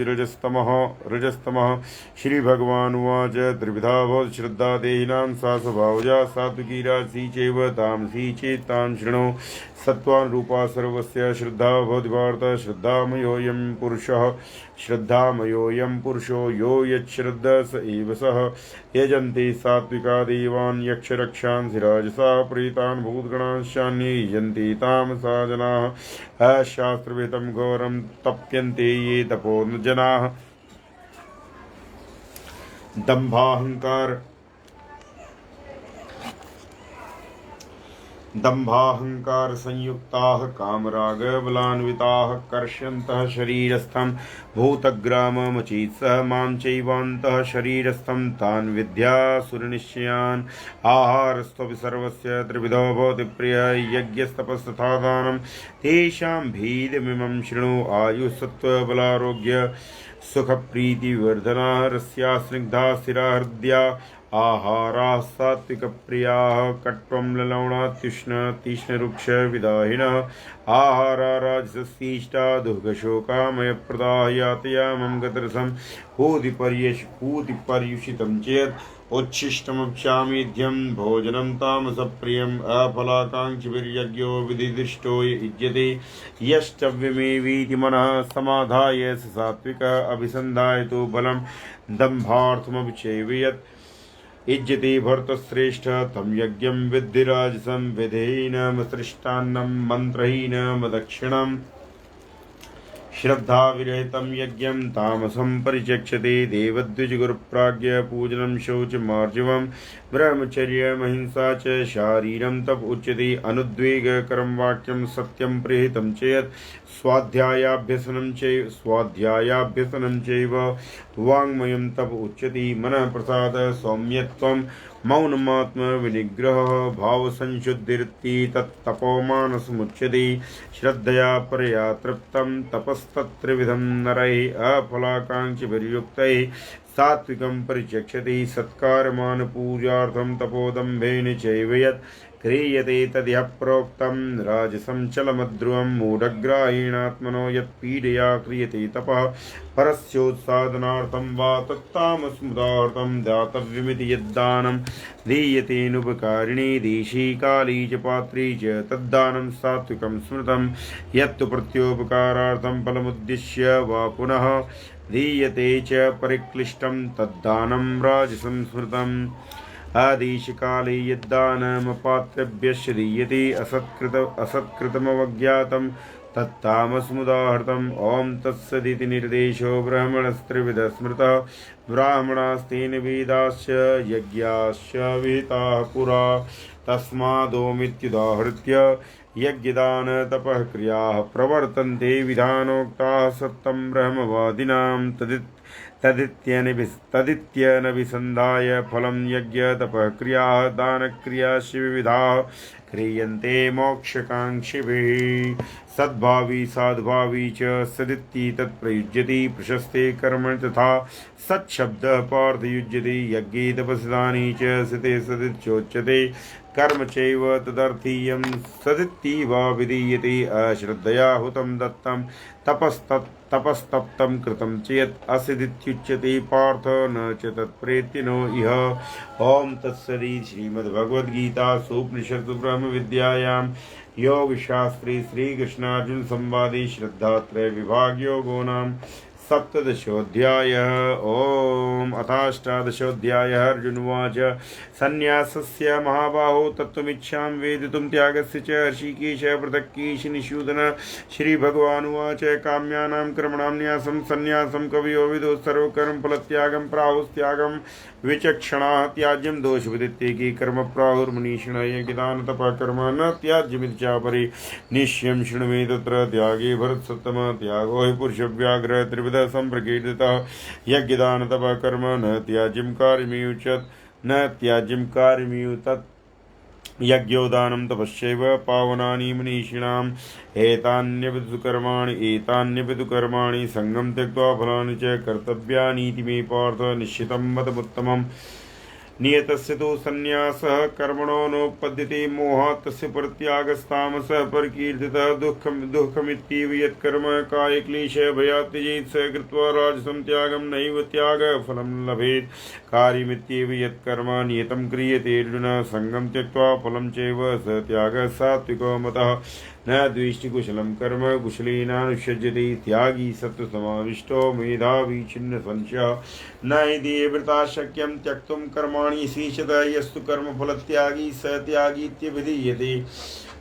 रजस्तमः। श्रीभगवानुवाच त्रिविधा भवति श्रद्धा देहिनां सा स्वभावजा सात्विकी राजसी चैव तामसी चेत् तां शृणु सत्त्वानुरूपा सर्वस्य श्रद्धा भवति भारत श्रद्धामयोऽयं पुरुषो यो यच्छ्रद्धः स एव सः यजन्ते सात्विका देवान् यक्षरक्षांसि राजसा प्रीतान् भूतगणांश्चान्ये यजन्ते तामसा जनाः अशास्त्रविहितं घोरं तप्यन्ते ये तपो जनाः दम्भाहंकार संयुक्ताः कामरागबलान्विताः कर्षयन्तः शरीरस्थं भूतग्राममचीत्सः मां चैवान्तः शरीरस्थं तान् विद्यासुरनिश्चयान् आहारस्त्वपि सर्वस्य त्रिविधो भवति प्रिय यज्ञस्तपस्तथा दानं तेषां भेदमिमं शृणु आयुःसत्त्वबलारोग्य सुखप्रीतिविवर्धना रस्या स्निग्धा स्थिरा हृद्या आहाराः सात्विकप्रियाः कट्वं ललवणात्युष्ण तीक्ष्णरुक्षविदाहिनः आहारा राजसस्तीष्टा दुर्गशोकामयप्रदाः यातयामं गतरसं पूतिपर्युषितं चेत् उच्छिष्टमुपशामीध्यं भोजनं तामसप्रियम् अफलाकाङ्क्षिभिर्यज्ञो विधिदिष्टो युज्यते यष्टव्यमेवीति मनः समाधाय स सात्विक अभिसन्धायतो बलं दम्भार्थमपि चैव यत् इज्यते भरतश्रेष्ठ तं यज्ञं विद्धि राजसं विधेयनमसृष्टान्नं मन्त्रहीनमदक्षिणम् श्रद्धाविरहितं यज्ञं तामसं परिचक्षते देवद्विजगुरुप्राज्ञ पूजनं शौचमार्जवं ब्रह्मचर्यमहिंसा च शारीरं तप उच्यते अनुद्वेगकरं वाक्यं सत्यं प्रेहितं चेत् स्वाध्यायाभ्यसनं चैव वाङ्मयं तप उच्यते मनः प्रसाद सौम्यत्वं मौनमात्मविनिग्रहः भावसंशुद्धिरिति तत्तपोमानसमुच्यते श्रद्धया परया तृप्तं तपस्तत्त्रिविधं नरैः अफलाकाङ्क्षिभिर्युक्तैः सात्विकं परिचक्षते सत्कारमानपूजार्थं तपोदम्भेन चैव यत् क्रियते तद्यः प्रोक्तं राजसं चलमध्रुवं मूढग्राहीणात्मनो यत्पीडया क्रियते तपः परस्योत्सादनार्थं वा तत्तामसमुदार्थं दातव्यमिति यद्दानं दीयतेनुपकारिणी देशी काली च पात्री च तद्दानं सात्विकं स्मृतं यत्तु प्रत्योपकारार्थं फलमुद्दिश्य वा पुनः दीयते च परिक्लिष्टं तद्दानं राजसं स्मृतम् आदेशकाले यद्दानमपात्रेभ्यश्च दीयते असत्कृतमवज्ञातं तत्तामसमुदाहृतम् ॐ तत्सदिति निर्देशो ब्राह्मणस्त्रिविधः स्मृतः ब्राह्मणास्तेन वेदाश्च यज्ञाश्च विहिताः पुरा तस्मादोमित्युदाहृत्य यज्ञदान तपः क्रियाः प्रवर्तन्ते विधानोक्ताः सत्तं ब्रह्मवादिनां तदित्यनभिसन्धाय फलं यज्ञतपः क्रियाः दानक्रियाश्च विविधाः क्रियन्ते मोक्षकाङ्क्षिभिः सद्भावी साधुभावी च सदिति तत्प्रयुज्यते प्रशस्ते कर्मणि तथा सच्छब्दः पार्थयुज्यते यज्ञे तपसदानी च सिते सदिच्योच्यते कर्म चैव तदर्थीयं सदिति वा विधीयते अश्रद्धया हुतं दत्तं तपस्तप्तं कृतं चेत् असिदित्युच्यते पार्थ न च तत्प्रेत्य नो इह ॐ तत्सदि श्रीमद्भगवद्गीतासु उपनिषत्सु ब्रह्मविद्यायां योगशास्त्रे श्रीकृष्णार्जुन संवादे श्रद्धात्रय विभाग योगो नाम सप्तदशोऽध्यायः ओम अथाष्टादशोऽध्यायः अर्जुन उवाच संन्यासस्य महाबाहो तत्त्वमिच्छामि वेदितुं त्यागस्य च ऋषिकेश पृथक्केशिनिषूदन श्रीभगवानुवाच काम्यानां कर्मणां न्यासं संन्यासं कवयो विदुः सर्वकर्मफलत्यागं प्राहुस्त्यागं विचक्षणाः त्याज्यं दोषविदित्येके कर्म प्राहुर्मनीषिणः यज्ञदान तपः कर्म न त्याज्यमिति चापरे निश्चयं शृणुमे तत्र त्यागे भरतसत्तम त्यागो हि पुरुषव्याघ्रः त्रिविधः सम्प्रकीर्तितः यज्ञदान तपः कर्म न त्याज्यं कार्यमियुच्यते न त्याज्यं कार्यमियुतत् यज्ञोदानं तपश्चैव पावनानि मनीषिणाम् एतान्यपि तु कर्माणि संगं त्यक्त्वा फलानि च कर्तव्यानीति मे पार्थ निश्चितं मतमुत्तमम् नियतस्य तु संन्यासः कर्मणो नोपपद्यते मोहात् तस्य परित्यागस्तामसः परिकीर्तितः दुःखमित्येव यत्कर्म कायक्लेशः भयात् त्यजेत् स कृत्वा राजसं त्यागं नैव त्यागफलं लभेत् कार्यमित्येव यत्कर्म नियतं क्रियते अर्जुन संगं त्यक्त्वा फलं चैव स त्यागः सात्विको मतः न द्वेष्टि कुशलं कर्म कुशलेनानुष्यज्यते त्यागी सत्त्वसमाविष्टो मेधावी छिन्न संशयः न हि देवव्रता शक्यं त्यक्तुं कर्माणि शीर्षत यस्तु कर्मफलत्यागी स त्यागीत्यभिधीयते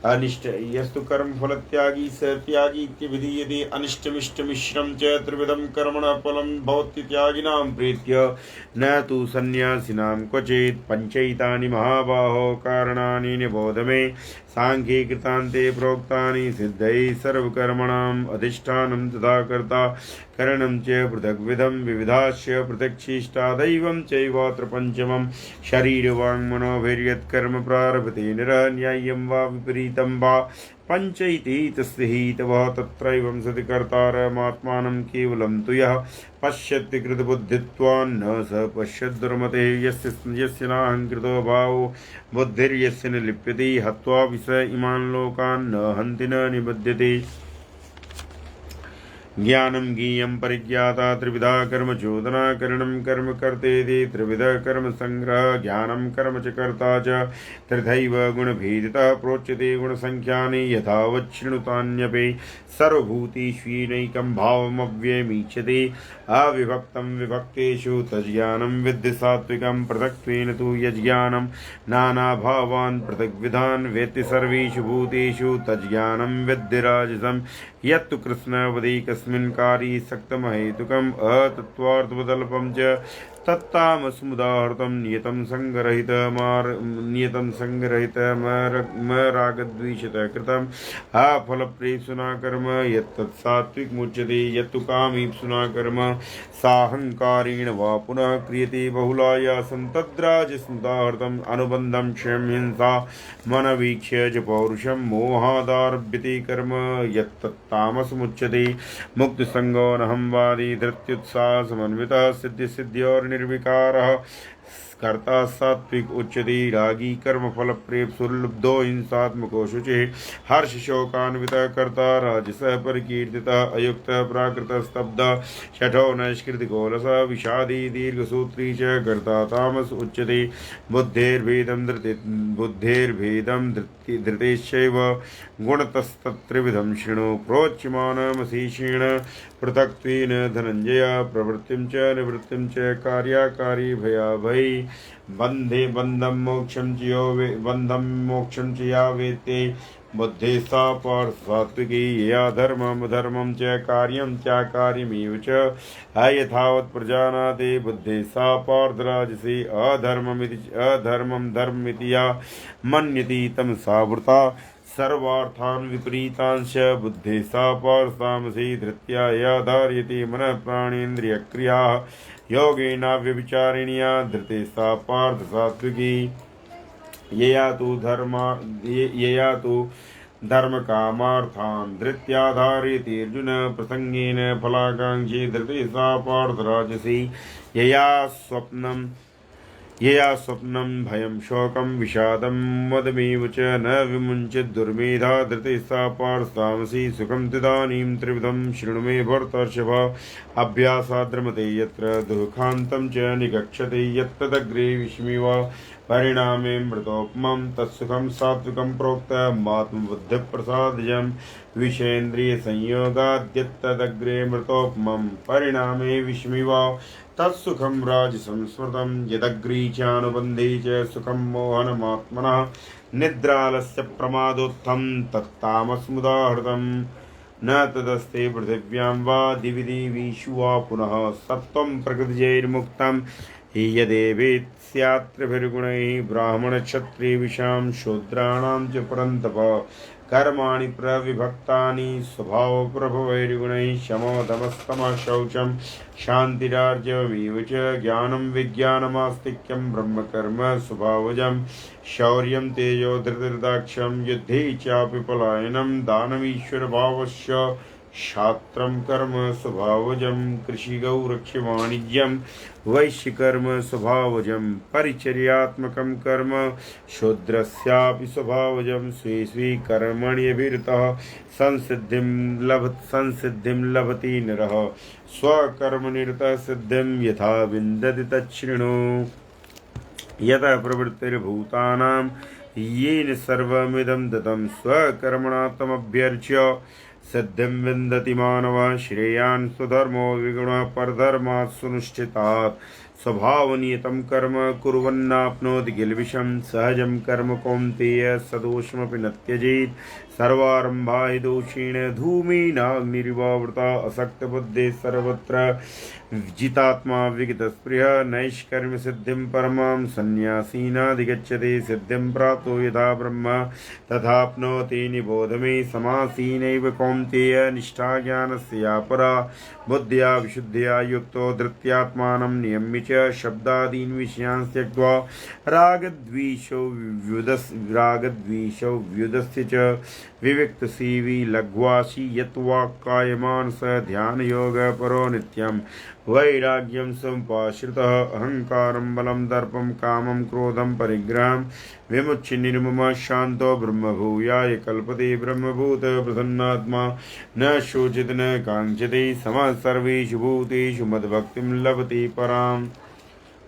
अनिष्ट यस्तु कर्मफलत्यागी स त्यागीत्यभिधीयते अनिष्टमिष्टमिश्रं च त्रिविधं कर्मणः फलं भवति त्यागिनां प्रीत्य न तु सन्न्यासिनां क्वचित् पञ्चैतानि महाबाहो कारणानि निबोध मे सांख्ये कृतान्ते प्रोक्तानि सिद्धैः सर्वकर्मणाम् अधिष्ठानं तथा कर्ता करणं च पृथग्विधं विविधास्य पृथक्शिष्टा दैवं चैवात्र पञ्चमं शरीरवाङ्मनोभिर्यत्कर्म प्रारभते नरः न्याय्यं वा विपरीतं वा पंच इति तस्य हि तवः तत्रैवं सति कर्तारमात्मानं केवलं तु यः पश्यति कृतबुद्धित्वान् न स पश्यद्दुर्मते यस्य नाहङ्कृतो भावो बुद्धिर्यस्य न लिप्यते हत्वा विष इमान् लोकान् न हन्ति न निबध्यते ज्ञानं ज्ञेयं परिज्ञाता त्रिविधा कर्म चोदना करणं कर्म कर्तेति त्रिविध कर्म संग्रह ज्ञानं कर्म च कर्ता च त्रिधैव गुणभेदितः प्रोच्यते गुणसंख्यानि यथावत् शृणुतान्यपि सर्वभूतेष्वैकं भावमव्ययमीक्षते अविभक्तं विभक्तेषु तज्ज्ञानं विद्धि सात्विकं पृथक्त्वेन तु यज्ज्ञानं नानाभावान् पृथग्विधान् वेत्ति सर्वेषु भूतेषु तज्ज्ञानं विद्धि राजसं यत्तु कृष्णवदेकस्मिन् कार्ये सक्तमहेतुकम् अतत्त्वार्थवदल्पं च तत्तामसमुदाहृतं नियतं संगरहितमरागद्वेषतः कृतम् अफलप्रेप्सुना कर्म यत्तत्सात्विकमुच्यते यत्तु कामेप्सुना कर्म साहंकारेण वा पुनः क्रियते बहुलायासं तद्राजसमुदाहृतम् अनुबन्धं क्षयं हिंसा मनवीक्ष्य च पौरुषं मोहादारभ्यते कर्म यत्तत्तामसमुच्यते मुक्तसंगो नहंवादी धृत्युत्साह समन्वितः सिद्धिर्निर्विकारः कर्ता सात्विक उच्यते रागी कर्म फल प्रेप्सुर्लुब्धो हिंसात्मको शुचिः हर्ष शोकान्वितः कर्ता राजसः परिकीर्तितः अयुक्तः प्राकृतः स्तब्धः शठो नैष्कृतिको रसः विषादी दीर्घसूत्री च कर्ता तामस उच्यते बुद्धेर्भेदं धृतेश्चैव गुणतस्तत्त्रिविधं शृणु प्रोच्यमानमशीषेण पृथक्त्वेन धनञ्जय प्रवृत्तिं च निवृत्तिं च कार्याकारी भयाभयी बंधे बंधम मोक्षं च या वेत्ते बुद्धे सा पार्थ सात्विकी या धर्मम धर्मं च कार्यं त्याकार्यमेव च अयथावत् प्रजानाति बुद्धे सा पार्थ राजसी अधर्मं धर्ममिति या मन्यति तमसा वृता सर्वार्थान् विपरीतांश बुद्धे सा पार्थतामसी धृत्या या धार्यते मनः प्राणेन्द्रियक्रियाः योगेनाव्यभिचारिण्या धृते सा पार्थ सात्विकी यया तु धर्म कामार्थान् धृत्या धारयति अर्जुन प्रसंगेन फलाकांक्षी धृते सा पार्थ राजसी यया स्वप्नं भयं शोकं विषादं मदमेव च न विमुञ्चित् दुर्मेधा धृते सा पार्थतामसी सुखं तदानीं त्रिविधं शृणु मे भरतर्षभ अभ्यासाद्रमते यत्र दुःखान्तं च निगच्छते यत्तदग्रे विष्मिव परिणामे मृतोपमं तत्सुखं सात्विकं प्रोक्तमात्मबुद्धिप्रसादजं विषेन्द्रियसंयोगाद्यत्तदग्रे मृतोपमं परिणामे विष्मिव तत्सुखं राजसंस्मृतं यदग्री चानुबन्धे च सुखं मोहनमात्मनः निद्रालस्य प्रमादोत्थं तत्तामसमुदाहृतं न तदस्ते पृथिव्यां वा दिवि देवीषु वा पुनः सत्त्वं प्रकृतिजैर्मुक्तं यदेवेत् स्यात्रिभिर्गुणैः ब्राह्मणक्षत्रियविषां शूद्राणां च परन्तप कर्माणि प्रविभक्तानि स्वभावप्रभवैर्गुणैः शमो दमस्तमः शौचं शान्तिरार्जवमेव च ज्ञानं विज्ञानमास्तिक्यं ब्रह्मकर्म स्वभावजं शौर्यं तेजो धृतिर्दाक्ष्यं युद्धे चापि पलायनं दानमीश्वरभावस्य क्षात्रं कर्म स्वभावजं कृषिगौ रक्ष्यवाणिज्यं वैश्यकर्म स्वभावजं परिचर्यात्मकं कर्म शूद्रस्यापि स्वभावजं स्वे स्वे कर्मण्यभिरतः संसिद्धिं लभति नरः स्वकर्मनिरतः सिद्धिं यथा विन्दति तच्छृणु यतः प्रवृत्तिर्भूतानां येन सर्वमिदं दतं स्वकर्मणा तमभ्यर्च्य सिद्धिं विन्दति मानवः श्रेयान् स्वधर्मो विगुणः परधर्मात् सुनिश्चितात् स्वभावनियतं कर्म कुर्वन्नाप्नोति किल्बिषं सहजं कर्म कौन्तेय सदोषमपि न त्यजेत् सर्वारम्भा हि दोषेण धूमेनाग्निरिवावृता असक्तबुद्धेः सर्वत्र जितात्मा विगतस्पृहः नैष्कर्म्य सिद्धिं परमां सन्न्यासी नाधिगच्छति सिद्धिं प्राप्तो यथा ब्रह्म तथाप्नोति निबोध मे समासीनैव कौन्तेय निष्ठा ज्ञानस्य या परा बुद्ध्या विशुद्ध्या युक्तो धृत्यात्मानं नियम्य च शब्दादीन् विषयान् त्यक्त्वा रागद्वेषौ व्युदस्य च विविक्तसेवी लघ्वासी यत्वाक्कायमानस ध्यानयोगः परो नित्यं वैराग्यं समुपाश्रितः अहंकारं बलं दर्पं कामं क्रोधं परिग्रहं विमुच्य निर्ममः शान्तो ब्रह्मभूयाय कल्पते ब्रह्मभूत प्रसन्नात्मा न शोचित न काङ्क्षते समः सर्वेषु भूतेषु मद्भक्तिं लभते पराम्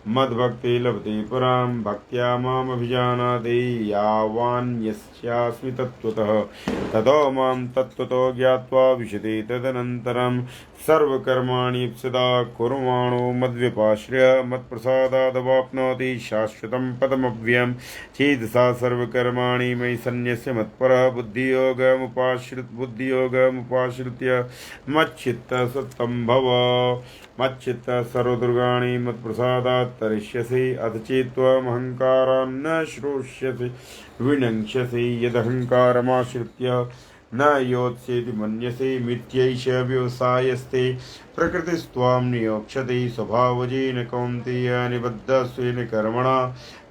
मद्भक्ति लभते परां भक्त्या मामभिजानाति यावान्यस्यास्मि तत्त्वतः ततो मां तत्त्वतो ज्ञात्वा विशते तदनन्तरं सर्वकर्माणि सदा कुर्वाणो मद्व्यपाश्रय मत्प्रसादादवाप्नोति शाश्वतं पदमव्ययं चेतसा सर्वकर्माणि मयि सन्न्यस्य मत्परः बुद्धियोगमुपाश्रित्य मच्चित्तः सत्तं भव मच्चित्तः सर्वदुर्गाणि मत्प्रसादात् तरिष्यसि अथ चेत्त्वमहङ्कारान्न श्रोष्यसि विनङ्क्ष्यसि यदहङ्कारमाश्रित्य न योत्स्येति मन्यसे मिथ्यैष व्यवसायस्ते प्रकृतिस्त्वां नियोक्ष्यति स्वभावजेन कौन्तेय निबद्धस्वेन कर्मणा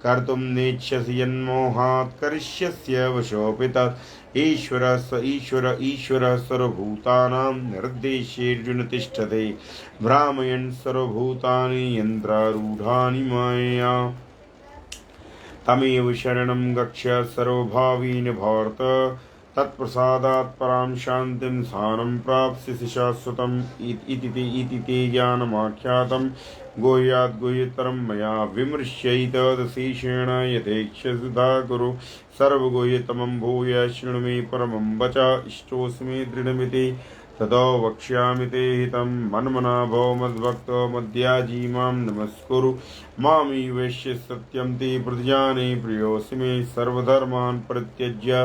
कर्तुं नेच्छसि यन्मोहात् करिष्यस्य वशोऽपि तत् ईश्वरः सर्वभूतानां निर्देशेऽर्जुन तिष्ठते भ्रामयन् सर्वभूतानि यन्त्रारूढानि मायया तमेव शरणं गच्छ सर्वभावेन भारत तत्प्रसादात् परां शान्तिं स्थानं प्राप्स्यसि शाश्वतम् इति ते ज्ञानमाख्यातं गुह्याद् गुह्यतरं मया विमृश्यैतदशेषेण यथेच्छसि तथा कुरु सर्वगुह्यतमं भूय शृणु मे परमं वच इष्टोऽस्मि दृढमिति ततो वक्ष्यामि ते हितं मन्मना भव मद्भक्तो मद्याजी मां नमस्कुरु मामी वैश्य सत्यं ते प्रतिजाने प्रियोऽसि मे सर्वधर्मान् परित्यज्य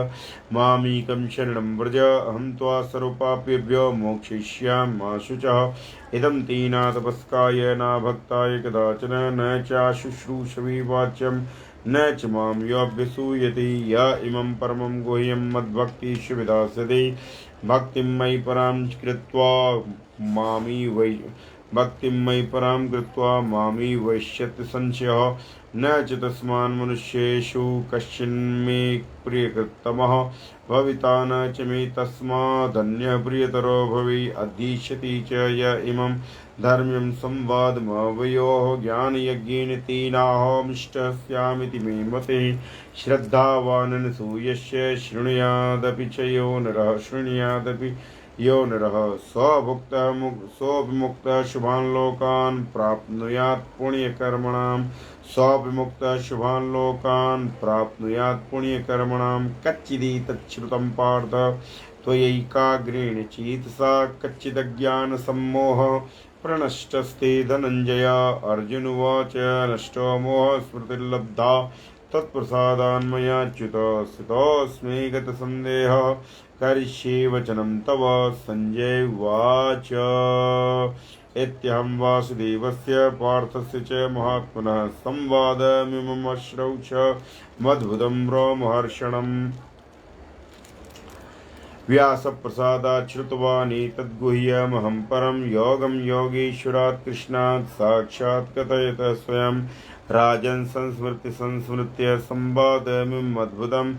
मामीकं शरणं व्रज अहं त्वा सर्वपापेभ्यो मोक्षयिष्यामि मा शुचः इदं ते न तपस्काय न भक्ताय कदाचन न चाशुश्रूषवे वाच्यं न च मां योऽभ्यसूयते य इमं परमं गुह्यं मद्भक्तिषु विधास्यते भक्तिं मयि परां कृत्वा मामी वैश्यति संशयः न च तस्मान् मनुष्येषु कश्चिन्मे प्रियकृत्तमः भविता न च मे तस्मादन्यः प्रियतरो भवे अधीष्यति च य इमं धर्म्यं संवादमवयोः ज्ञानयज्ञेन तेनाहमिष्टस्यामिति मे मतिः श्रद्धावाननसूयस्य शृणुयादपि च यो नरः स्वविमुक्तः शुभान् लोकान् प्राप्नुयात् पुण्यकर्मणां कच्चिदेतच्छ्रुतं पार्थ त्वयैकाग्रेण चेतसा कच्चिदज्ञानसम्मोहः प्रणष्टस्ते धनञ्जय अर्जुन उवाच नष्टो मोहः स्मृतिर्लब्धा तत्प्रसादान्मयाच्युत स्थितोऽस्मि गतसन्देहः करिष्ये वचनं तव संजय उवाच इत्यहं वासुदेवस्य पार्थस्य च महात्मनः संवादमिममश्रौच मद्भुतं रोमहर्षणम् व्यासप्रसादात् श्रुतवानेतद्गुह्यमहं परं योगं योगेश्वरात् कृष्णात् साक्षात् कथयत स्वयं राजन् संस्मृत्य संवादमिममद्भुतं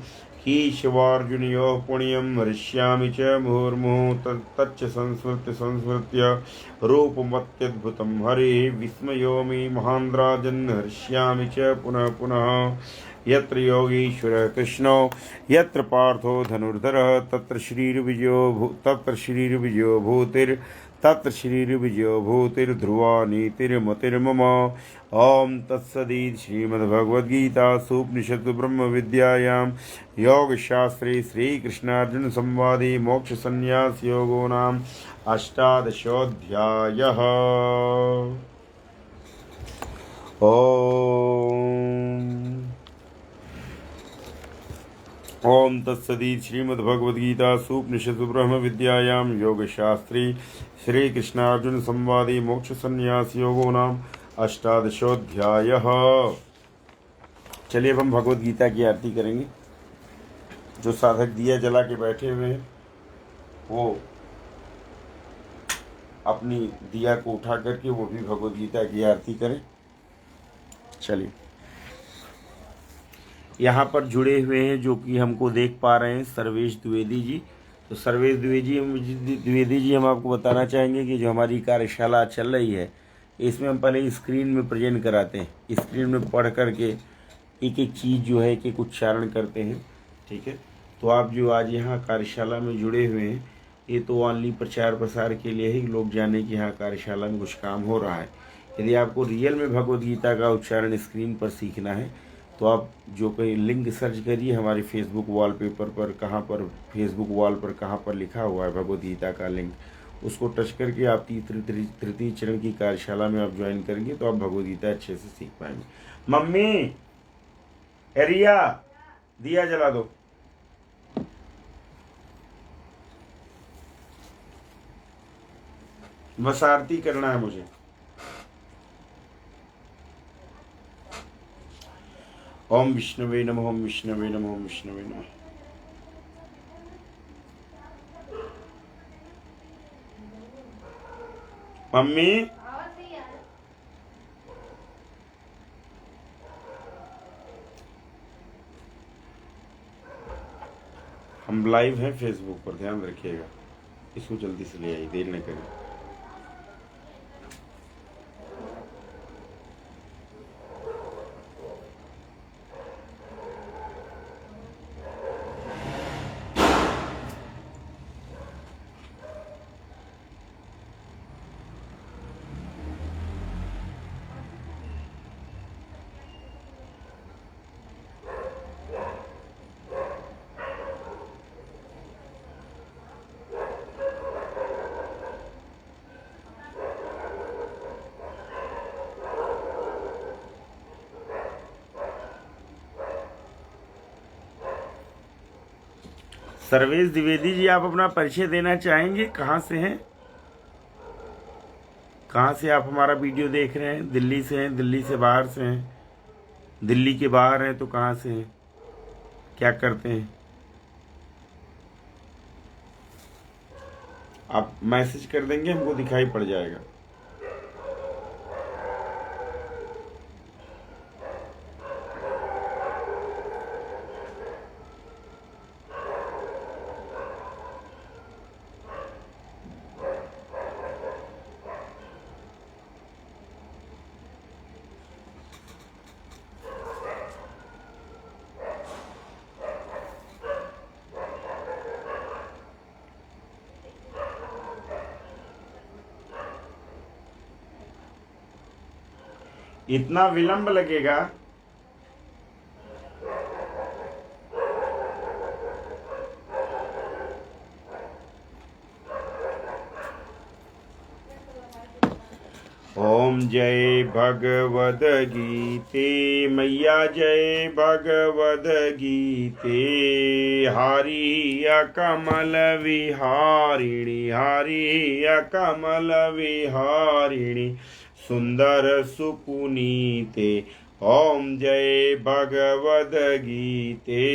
ईश्वार्जुनयोः पुण्यं हरिष्यामि च मुहुर्मुहुः तच्च संस्मृत्य रूपमत्यद्भुतं हरेः विस्मयो मे महान् राजन् हरिष्यामि च पुनः पुनः यत्र योगीश्वरः कृष्णो यत्र पार्थो धनुर्धरः तत्र श्रीर्विजयो भूतिर् तत्र श्रीर्विजयो भूतिर्ध्रुवा नीतिर्मतिर्मम। ओम तत्सदिति श्रीमद्भगवद्गीतासु उपनिषत्सु ब्रह्मविद्यायां योगशास्त्रे श्रीकृष्णार्जुन संवादे मोक्षसंन्यास योगो नाम अष्टादशोऽध्यायः। ओम तत्सदिति श्रीमद्भगवद्गीतासु उपनिषत्सु ब्रह्मविद्यायां योगशास्त्रे श्रीकृष्णार्जुन संवादे मोक्षसंन्यास योगो नाम अष्टादशोऽध्यायः। चलिए अब हम भगवद गीता की आरती करेंगे। जो साधक दिया जला के बैठे हुए हैं वो अपनी दिया को उठा करके वो भी भगवद गीता की आरती करें। चलिए, यहाँ पर जुड़े हुए हैं जो कि हमको देख पा रहे हैं सर्वेश द्विवेदी जी। तो सर्वेश द्विवेदी जी हम आपको बताना चाहेंगे कि जो हमारी कार्यशाला चल रही है इसमें हम पहले स्क्रीन में प्रेजेंट कराते हैं। स्क्रीन में पढ़ करके एक एक चीज़ जो है कि कुछ उच्चारण करते हैं। ठीक है, तो आप जो आज यहाँ कार्यशाला में जुड़े हुए हैं ये तो ओनली प्रचार प्रसार के लिए ही लोग जाने कि यहाँ कार्यशाला में कुछ काम हो रहा है। यदि आपको रियल में भगवद गीता का उच्चारण स्क्रीन पर सीखना है तो आप जो कहीं लिंक सर्च करिए हमारे फेसबुक वॉलपेपर पर, कहाँ पर फेसबुक वॉल पर कहाँ पर लिखा हुआ है भगवद गीता का लिंक, उसको टच करके आप तृतीय चरण की कार्यशाला में आप ज्वाइन करेंगे तो आप भगवद गीता अच्छे से सीख पाएंगे। मम्मी एरिया दिया जला दो। बस आरती करना है मुझे। ओम विष्णुवे नमः, ओम विष्णुवे नमः, ओम विष्णुवे नमः। मम्मी हम लाइव हैं फेसबुक पर, ध्यान रखिएगा। इसको जल्दी से ले आइए, देर न करें। सर्वेश द्विवेदी जी आप अपना परिचय देना चाहेंगे? कहाँ से हैं, कहाँ से आप हमारा वीडियो देख रहे हैं? दिल्ली से हैं, दिल्ली से बाहर से हैं? दिल्ली के बाहर हैं तो कहाँ से हैं, क्या करते हैं? आप मैसेज कर देंगे, हमको दिखाई पड़ जाएगा। इतना विलंब लगेगा? ओम जय भगवद गीते मैया, जय भगवद गीते। हरि कमल विहारिणी, हरि कमल विहारिणी, सुंदर सुपुनीते। ओम जय भगवद गीते।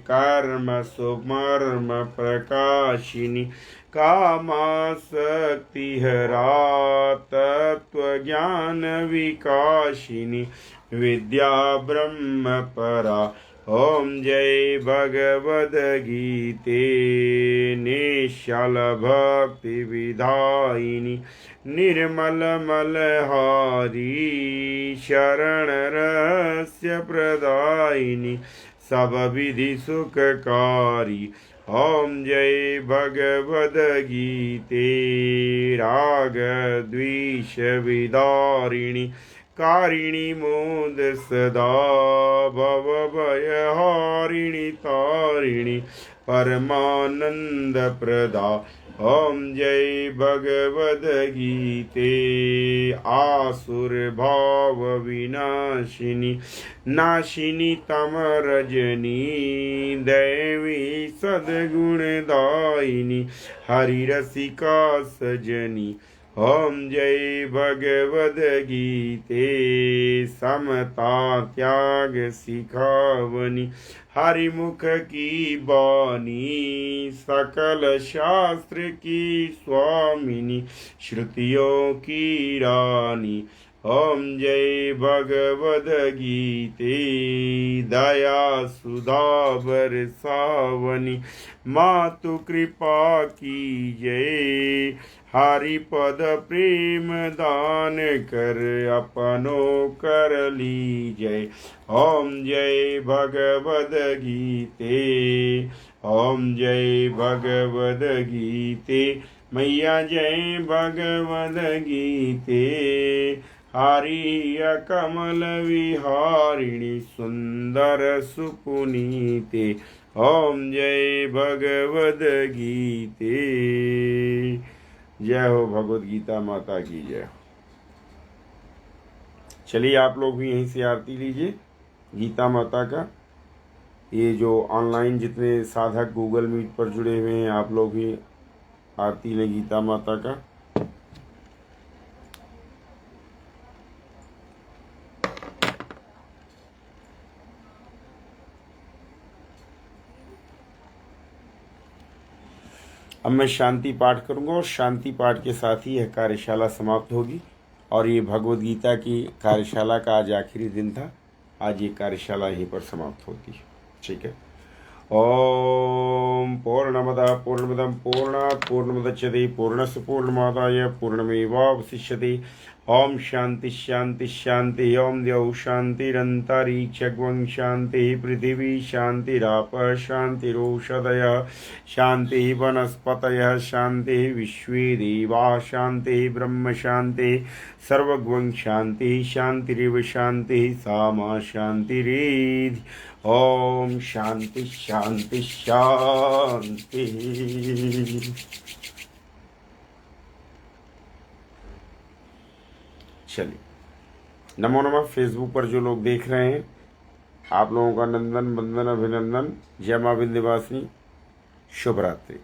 कर्म सुमर्म प्रकाशिनी, कामासक्ति हरा, तत्व ज्ञान विकाशिनी, विद्या ब्रह्म परा। ओम जय भगवद गीते। निश्चल भक्ति विधायिनी, निर्मल मलहारी, शरण रहस्य प्रदायिनी, सब विधि सुखकारी। ओम जय भगवद गीते राग द्वेष विदारिणी कारिणी मोद सदा भव भय हारिणी तारिणी परमानंद प्रदा। ओम जय भगवद गीते आसुर भाव विनाशिनी नाशिनी तम रजनी दैवी सद्गुण दायिनी हरि रसिका सजनी। ओम जय भगवद गीते समता त्याग सिखावनी हरिमुख की बानी सकल शास्त्र की स्वामिनी श्रुतियों की रानी। ओम जय भगवद गीते दया सुधा बरसावनी मातु कृपा की जय हरि पद प्रेम दान कर अपनों कर लीजय। ओम जय भगवद गीते ओम जय भगवद गीते मैया जय भगवद गीते हरि कमल विहारिणी सुंदर सुपुनीते। ओम जय भगवद गीते। जय हो भगवद गीता माता की जय। चलिए आप लोग भी यहीं से आरती लीजिए गीता माता का। ये जो ऑनलाइन जितने साधक गूगल मीट पर जुड़े हुए हैं आप लोग भी आरती लें गीता माता का। अब मैं शांति पाठ करूंगा और शांति पाठ के साथ ही यह कार्यशाला समाप्त होगी। और ये भगवद गीता की कार्यशाला का आज आखिरी दिन था। आज ये कार्यशाला यहीं पर समाप्त होती है। ठीक है। ओम पूर्णमदः पूर्णमिदं पूर्णात् पूर्णमुदच्यते पूर्णस्य पूर्णमादाय पूर्णमेवावशिष्यते। ओम शांति शांति शांति। ओम द्यौः शान्तिरन्तरिक्षं शान्तिः पृथिवी शान्तिराप शान्तिरोषधयः शान्तिः वनस्पतयः शान्तिः विश्वे देवाः शान्तिः ब्रह्म शान्तिः सर्वगं शान्तिः शान्तिरेव शान्तिः सा मा शान्तिरेधि। ओम शांति शांति शांति। चलिए नमो नमः। फेसबुक पर जो लोग देख रहे हैं आप लोगों का नंदन बंदन अभिनंदन। जय मां विंध्यवासिनी। शुभ रात्रि।